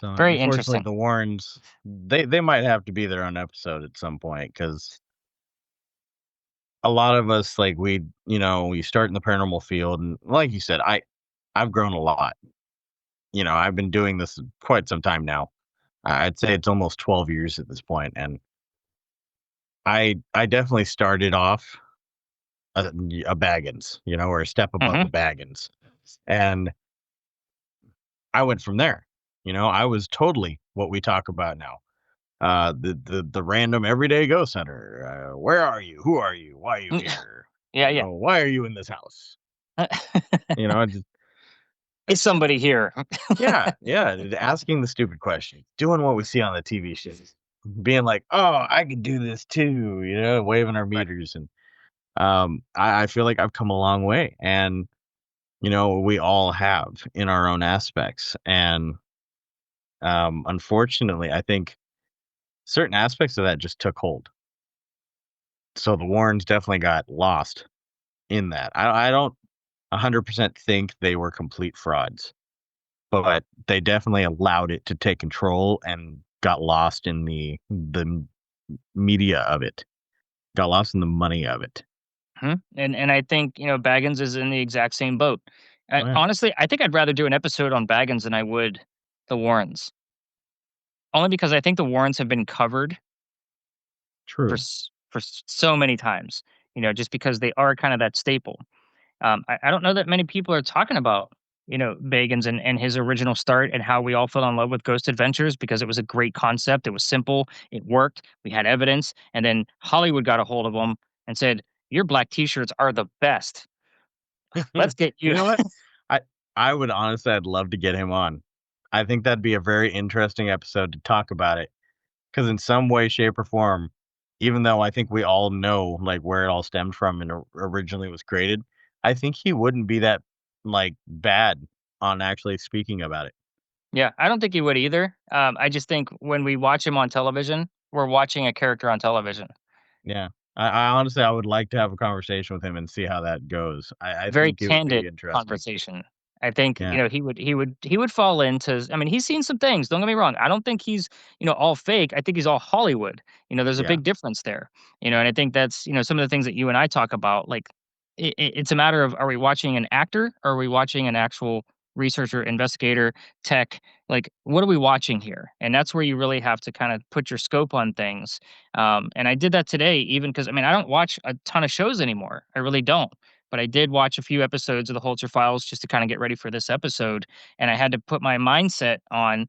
So Very unfortunately, interesting. the Warrens, they might have to be their own episode at some point, because a lot of us, like, we start in the paranormal field, and like you said, I've grown a lot. I've been doing this quite some time now. I'd say it's almost 12 years at this point, and I definitely started off a Baggins, or a step above Hmm. the Baggins, and I went from there. I was totally what we talk about now. The random everyday ghost hunter. Where are you? Who are you? Why are you here? Yeah, yeah. Why are you in this house? I just, Is somebody here? yeah, yeah, asking the stupid questions, doing what we see on the TV shows, being like, oh, I could do this too, waving our Right. meters. And I feel like I've come a long way, and we all have in our own aspects. And unfortunately, I think certain aspects of that just took hold. So the Warrens definitely got lost in that. I don't 100% think they were complete frauds, but they definitely allowed it to take control and got lost in the media of it. Got lost in the money of it. Mhm. And I think, Baggins is in the exact same boat. Oh, yeah. Honestly, I think I'd rather do an episode on Baggins than I would the Warrens. Only because I think the Warrens have been covered True. so many times, just because they are kind of that staple. I don't know that many people are talking about, Bagans and his original start, and how we all fell in love with Ghost Adventures, because it was a great concept. It was simple. It worked. We had evidence. And then Hollywood got a hold of them and said, your black t-shirts are the best. Let's get You you. know what? I I would honestly, I'd love to get him on. I think that'd be a very interesting episode to talk about it, because in some way, shape, or form, even though I think we all know, like, where it all stemmed from and originally was created, I think he wouldn't be that, like, bad on actually speaking about it. Yeah, I don't think he would either. I just think when we watch him on television, we're watching a character on television. Yeah. I honestly, I would like to have a conversation with him and see how that goes. I Very think it would be candid interesting. conversation. I think, Yeah. he would fall into, I mean, he's seen some things, don't get me wrong. I don't think he's, all fake. I think he's all Hollywood. There's a Yeah. big difference there. And I think that's, some of the things that you and I talk about, like, it's a matter of, are we watching an actor, or are we watching an actual researcher, investigator, tech? Like, what are we watching here? And that's where you really have to kind of put your scope on things. And I did that today, even because, I mean, I don't watch a ton of shows anymore. I really don't, but I did watch a few episodes of the Holzer Files just to kind of get ready for this episode. And I had to put my mindset on,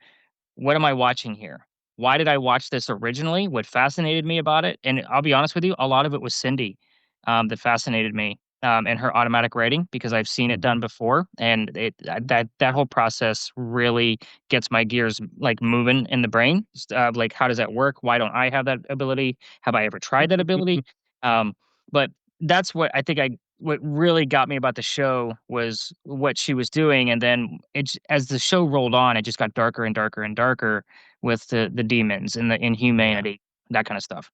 what am I watching here? Why did I watch this originally? What fascinated me about it? And I'll be honest with you, a lot of it was Cindy, that fascinated me. and her automatic writing because I've seen it done before, and that whole process really gets my gears like moving in the brain. Like, how does that work? Why don't I have that ability? Have I ever tried that ability? Um, but that's what I think what really got me about the show was what she was doing, and then as the show rolled on, it just got darker and darker and darker with the demons and the inhumanity, that kind of stuff.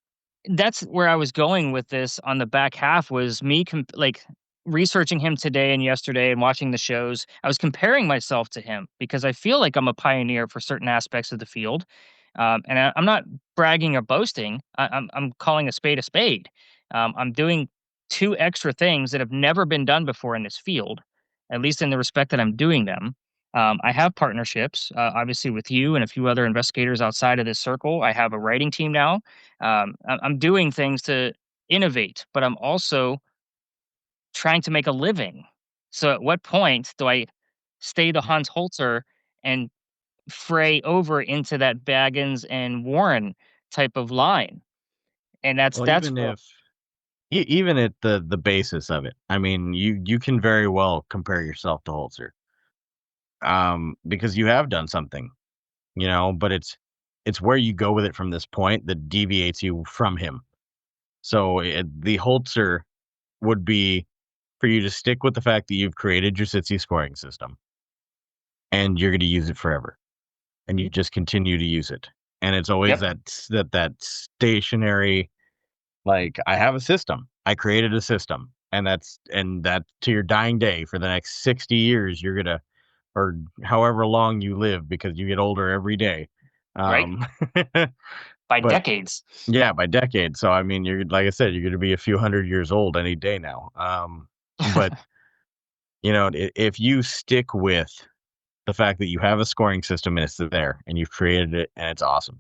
That's where I was going with this on the back half was me like researching him today and yesterday and watching the shows. I was comparing myself to him because I feel like I'm a pioneer for certain aspects of the field. And I'm not bragging or boasting. I'm calling a spade a spade. I'm doing two extra things that have never been done before in this field, at least in the respect that I'm doing them. I have partnerships, obviously with you and a few other investigators outside of this circle. I have a writing team now. I'm doing things to innovate, but I'm also trying to make a living. So at what point do I stay the Hans Holzer and fray over into that Baggins and Warren type of line? And Well, that's even where if even at the basis of it, I mean, you can very well compare yourself to Holzer, because you have done something, but it's where you go with it from this point that deviates you from him. So the Holzer would be for you to stick with the fact that you've created your Sitsi scoring system and you're going to use it forever, and you just continue to use it, and it's always yep, that stationary. Like, I have a system. I created a system, and that to your dying day for the next 60 years, you're gonna, or however long you live, because you get older every day. right? Um, By but decades. yeah, by decades. So I mean, you're like I said, you're gonna be a few hundred years old any day now. But if you stick with the fact that you have a scoring system and it's there and you've created it and it's awesome,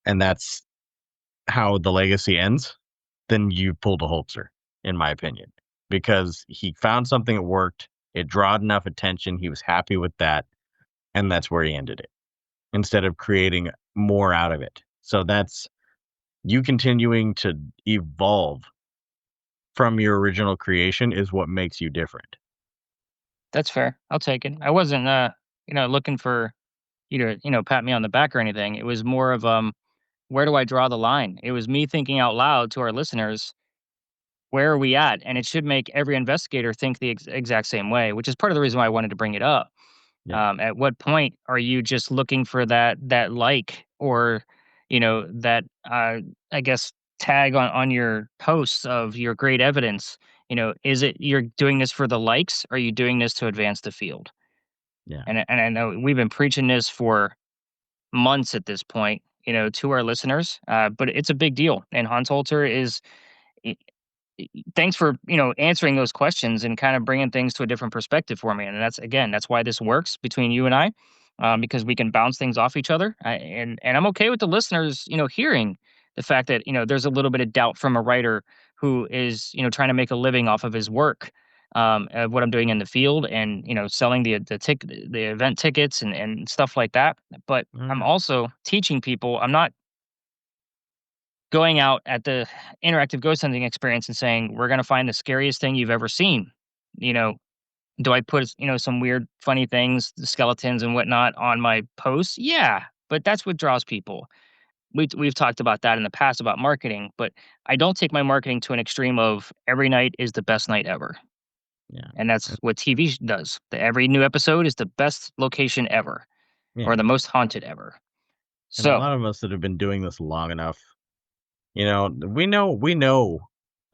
and that's how the legacy ends, then you pulled a Holzer, in my opinion, because he found something that worked. It drawed enough attention. He was happy with that, and that's where he ended it, instead of creating more out of it. So that's you continuing to evolve from your original creation is what makes you different. That's fair. I'll take it. I wasn't, looking for you to, pat me on the back or anything. It was more of, where do I draw the line? It was me thinking out loud to our listeners, where are we at? And it should make every investigator think the exact same way, which is part of the reason why I wanted to bring it up. Yeah. At what point are you just looking for that like or that I guess tag on your posts of your great evidence? Is it you're doing this for the likes? Or are you doing this to advance the field? Yeah. And I know we've been preaching this for months at this point, to our listeners. But it's a big deal, and Hans Holzer is thanks for answering those questions and kind of bringing things to a different perspective for me. And that's why this works between you and I, because we can bounce things off each other. And I'm okay with the listeners hearing the fact that there's a little bit of doubt from a writer who is trying to make a living off of his work, of what I'm doing in the field, and selling the event tickets and stuff like that. But I'm Mm. also teaching people. I'm not going out at the interactive ghost hunting experience and saying, "We're gonna find the scariest thing you've ever seen." You know, do I put, some weird, funny things, the skeletons and whatnot on my posts? Yeah, but that's what draws people. We've talked about that in the past about marketing, but I don't take my marketing to an extreme of every night is the best night ever. Yeah. And that's what TV does. Every new episode is the best location ever Yeah. or the most haunted ever. And a So, lot of us that have been doing this long enough, we know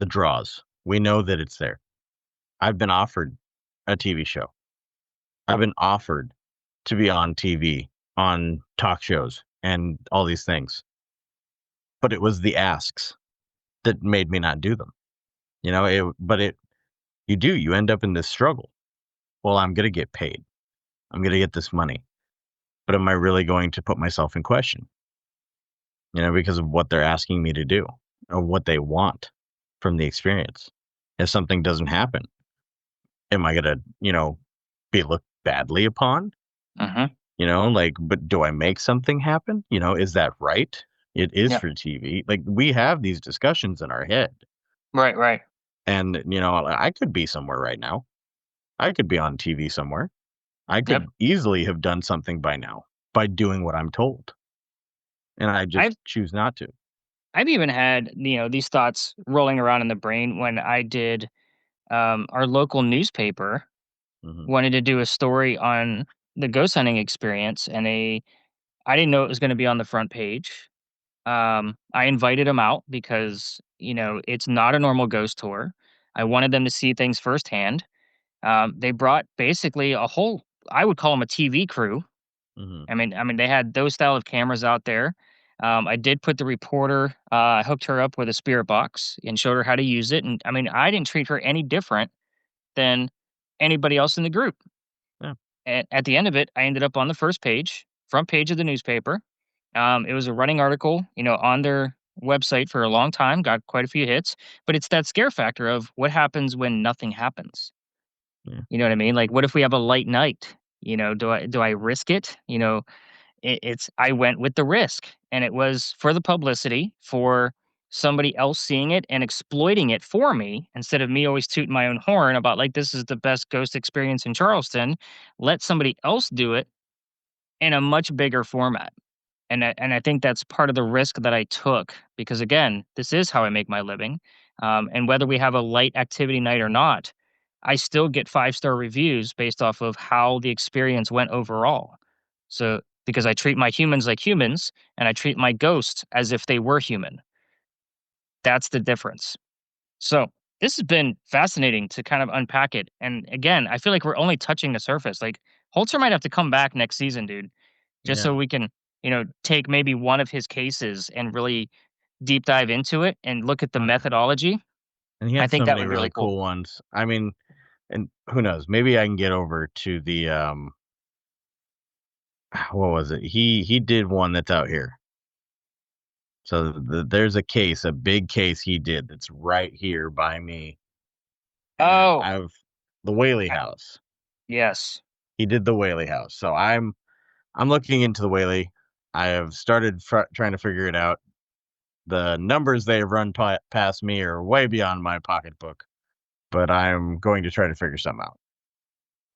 the draws. We know that it's there. I've been offered a TV show. I've been offered to be on TV, on talk shows, and all these things. But it was the asks that made me not do them. You end up in this struggle. Well, I'm going to get paid. I'm going to get this money. But am I really going to put myself in question? Because of what they're asking me to do or what they want from the experience. If something doesn't happen, am I going to, be looked badly upon? mhm, But do I make something happen? Is that right? It is yeah, for TV. Like, we have these discussions in our head, right, right. And, I could be somewhere right now. I could be on TV somewhere. I Yep. could easily have done something by now by doing what I'm told. And I just I've choose not to. I've even had, these thoughts rolling around in the brain when I did our local newspaper Mhm. wanted to do a story on the ghost hunting experience, and I didn't know it was going to be on the front page. I invited them out because it's not a normal ghost tour. I wanted them to see things firsthand. They brought basically a whole, I would call them a TV crew. Mhm. I mean, they had those style of cameras out there. I did put the reporter. I hooked her up with a spirit box and showed her how to use it. And I mean, I didn't treat her any different than anybody else in the group. Yeah. And at the end of it, I ended up on the first page, front page of the newspaper. It was a running article, on their website for a long time, got quite a few hits. But it's that scare factor of what happens when nothing happens. Yeah. You know what I mean? Like, what if we have a light night? Do I risk it? It's I went with the risk, and it was for the publicity, for somebody else seeing it and exploiting it for me instead of me always tooting my own horn about like this is the best ghost experience in Charleston. Let somebody else do it in a much bigger format. And I think that's part of the risk that I took because again, this is how I make my living. And whether we have a light activity night or not, I still get 5-star reviews based off of how the experience went overall. So because I treat my humans like humans and I treat my ghosts as if they were human. That's the difference. So this has been fascinating to kind of unpack it. And again, I feel like we're only touching the surface. Like Holzer might have to come back next season, dude, just so Yeah. we can, take maybe one of his cases and really deep dive into it and look at the Oh, yeah. methodology. And he I had think so that many would be really really cool. cool ones. I mean, and who knows? Maybe I can get over to the what was it? He did one that's out here. So there's a case, a big case he did that's right here by me, and Oh, I've the Whaley I- House. yes. He did the Whaley House. So I'm looking into the Whaley. I have started trying to figure it out. The numbers they have run past me are way beyond my pocketbook, but I'm going to try to figure some out.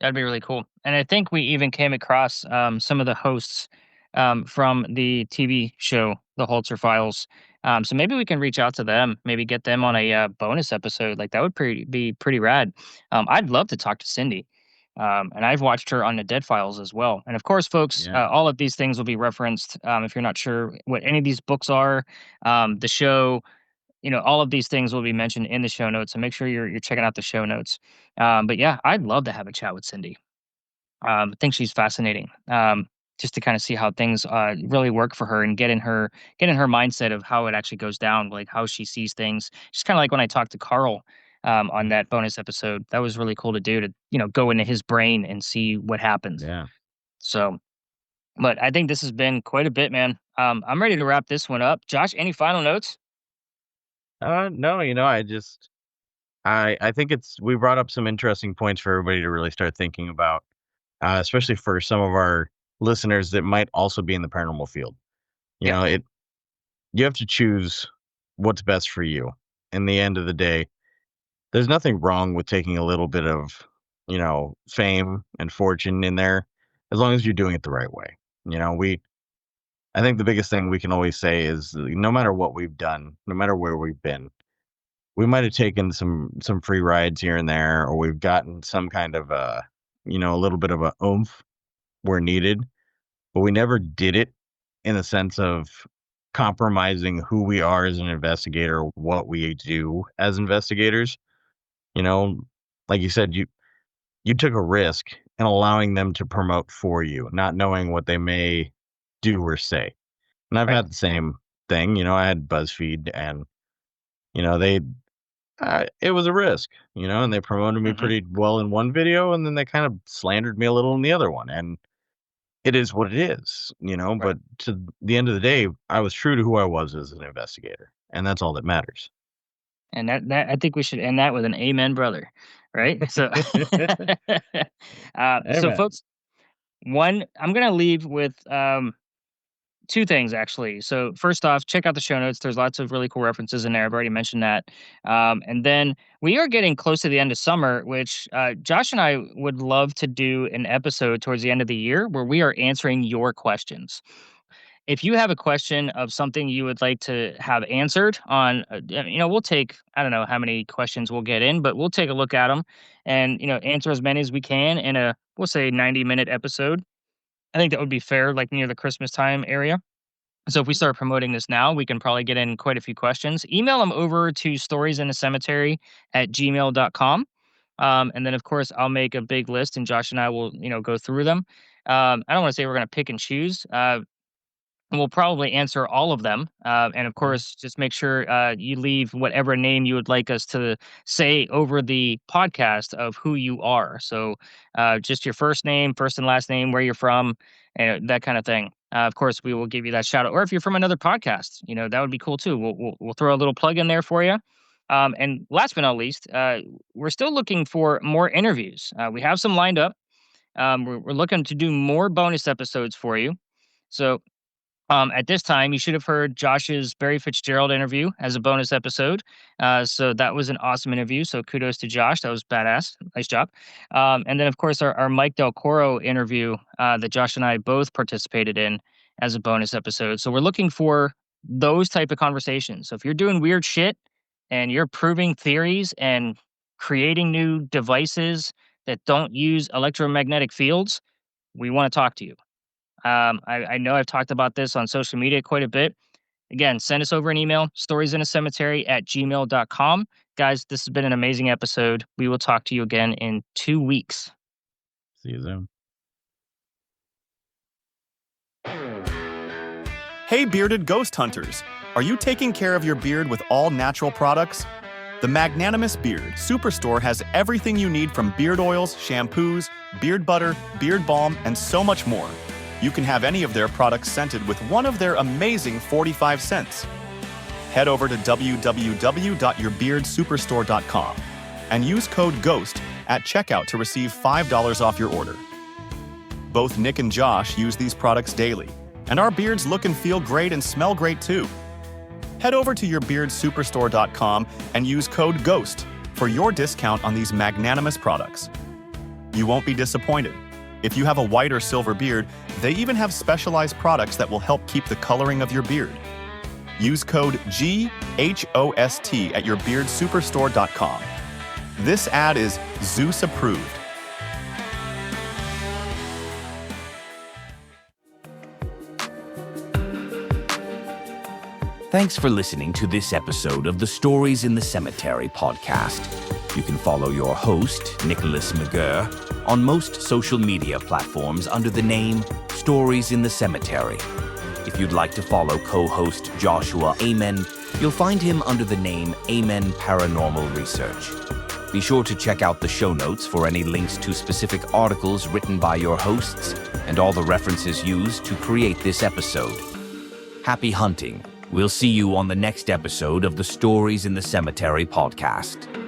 That'd be really cool. And I think we even came across some of the hosts from the TV show, The Holzer Files. So maybe we can reach out to them, maybe get them on a bonus episode. Like that would be pretty rad. I'd love to talk to Cindy. And I've watched her on the Dead Files as well. And of course, folks, Yeah. all of these things will be referenced. If you're not sure what any of these books are, the show, all of these things will be mentioned in the show notes. So make sure you're checking out the show notes. But yeah, I'd love to have a chat with Cindy. I think she's fascinating. Just to kind of see how things really work for her and get in her mindset of how it actually goes down, like how she sees things. Just kind of like when I talked to Carl on Mhm. that bonus episode. That was really cool to do to go into his brain and see what happens. Yeah. So, but I think this has been quite a bit, man. I'm ready to wrap this one up. Josh, any final notes? No, I think we brought up some interesting points for everybody to really start thinking about, especially for some of our listeners that might also be in the paranormal field. You Yeah, know, it you have to choose what's best for you. In the end of the day, there's nothing wrong with taking a little bit of, fame and fortune in there, as long as you're doing it the right way. You know, we I think the biggest thing we can always say is no matter what we've done, no matter where we've been, we might have taken some free rides here and there, or we've gotten some kind of a little bit of a oomph where needed, but we never did it in the sense of compromising who we are as an investigator, what we do as investigators. You know, like you said, you took a risk in allowing them to promote for you, not knowing what they may do or say. And I've right. had the same thing. I had BuzzFeed, and they it was a risk, and they promoted me Hmm. pretty well in one video, and then they kind of slandered me a little in the other one. And it is what it is, Right. but to the end of the day, I was true to who I was as an investigator, and that's all that matters. And that I think we should end that with an amen, brother. Right. So, so Amen. folks, one I'm gonna leave with two things actually. So first off, check out the show notes. There's lots of really cool references in there. I've already mentioned that. And then we are getting close to the end of summer, which Josh and I would love to do an episode towards the end of the year where we are answering your questions. If you have a question of something you would like to have answered on, we'll take, I don't know how many questions we'll get in, but we'll take a look at them and, answer as many as we can in a, we'll say 90-minute episode. I think that would be fair, like near the Christmas time area. So if we start promoting this now, we can probably get in quite a few questions. Email them over to storiesinthecemetery@gmail.com. And then, of course, I'll make a big list and Josh and I will, go through them. I don't want to say we're going to pick and choose. And we'll probably answer all of them. And of course, just make sure you leave whatever name you would like us to say over the podcast of who you are. So just your first name, first and last name, where you're from, and that kind of thing. Of course, we will give you that shout out. Or if you're from another podcast, that would be cool too. We'll throw a little plug in there for you. And last but not least, we're still looking for more interviews. We have some lined up. We're looking to do more bonus episodes for you. So at this time, you should have heard Josh's Barry Fitzgerald interview as a bonus episode. So that was an awesome interview. So kudos to Josh. That was badass. Nice job. And then, of course, our Mike Del Coro interview that Josh and I both participated in as a bonus episode. So we're looking for those type of conversations. So if you're doing weird shit and you're proving theories and creating new devices that don't use electromagnetic fields, we want to talk to you. I know I've talked about this on social media quite a bit. Again, send us over an email, storiesinthecemetery@gmail.com. Guys, this has been an amazing episode. We will talk to you again in 2 weeks. See you soon. Hey, bearded ghost hunters. Are you taking care of your beard with all natural products? The Magnanimous Beard Superstore has everything you need from beard oils, shampoos, beard butter, beard balm, and so much more. You can have any of their products scented with one of their amazing 45 scents. Head over to www.yourbeardsuperstore.com and use code GHOST at checkout to receive $5 off your order. Both Nick and Josh use these products daily, and our beards look and feel great and smell great too. Head over to yourbeardsuperstore.com and use code GHOST for your discount on these magnanimous products. You won't be disappointed. If you have a white or silver beard, they even have specialized products that will help keep the coloring of your beard. Use code GHOST at yourbeardsuperstore.com. This ad is Zeus approved. Thanks for listening to this episode of the Stories in the Cemetery podcast. You can follow your host, Nicholas McGirr, on most social media platforms under the name Stories in the Cemetery. If you'd like to follow co-host Joshua Amen, you'll find him under the name Amen Paranormal Research. Be sure to check out the show notes for any links to specific articles written by your hosts and all the references used to create this episode. Happy hunting. We'll see you on the next episode of the Stories in the Cemetery podcast.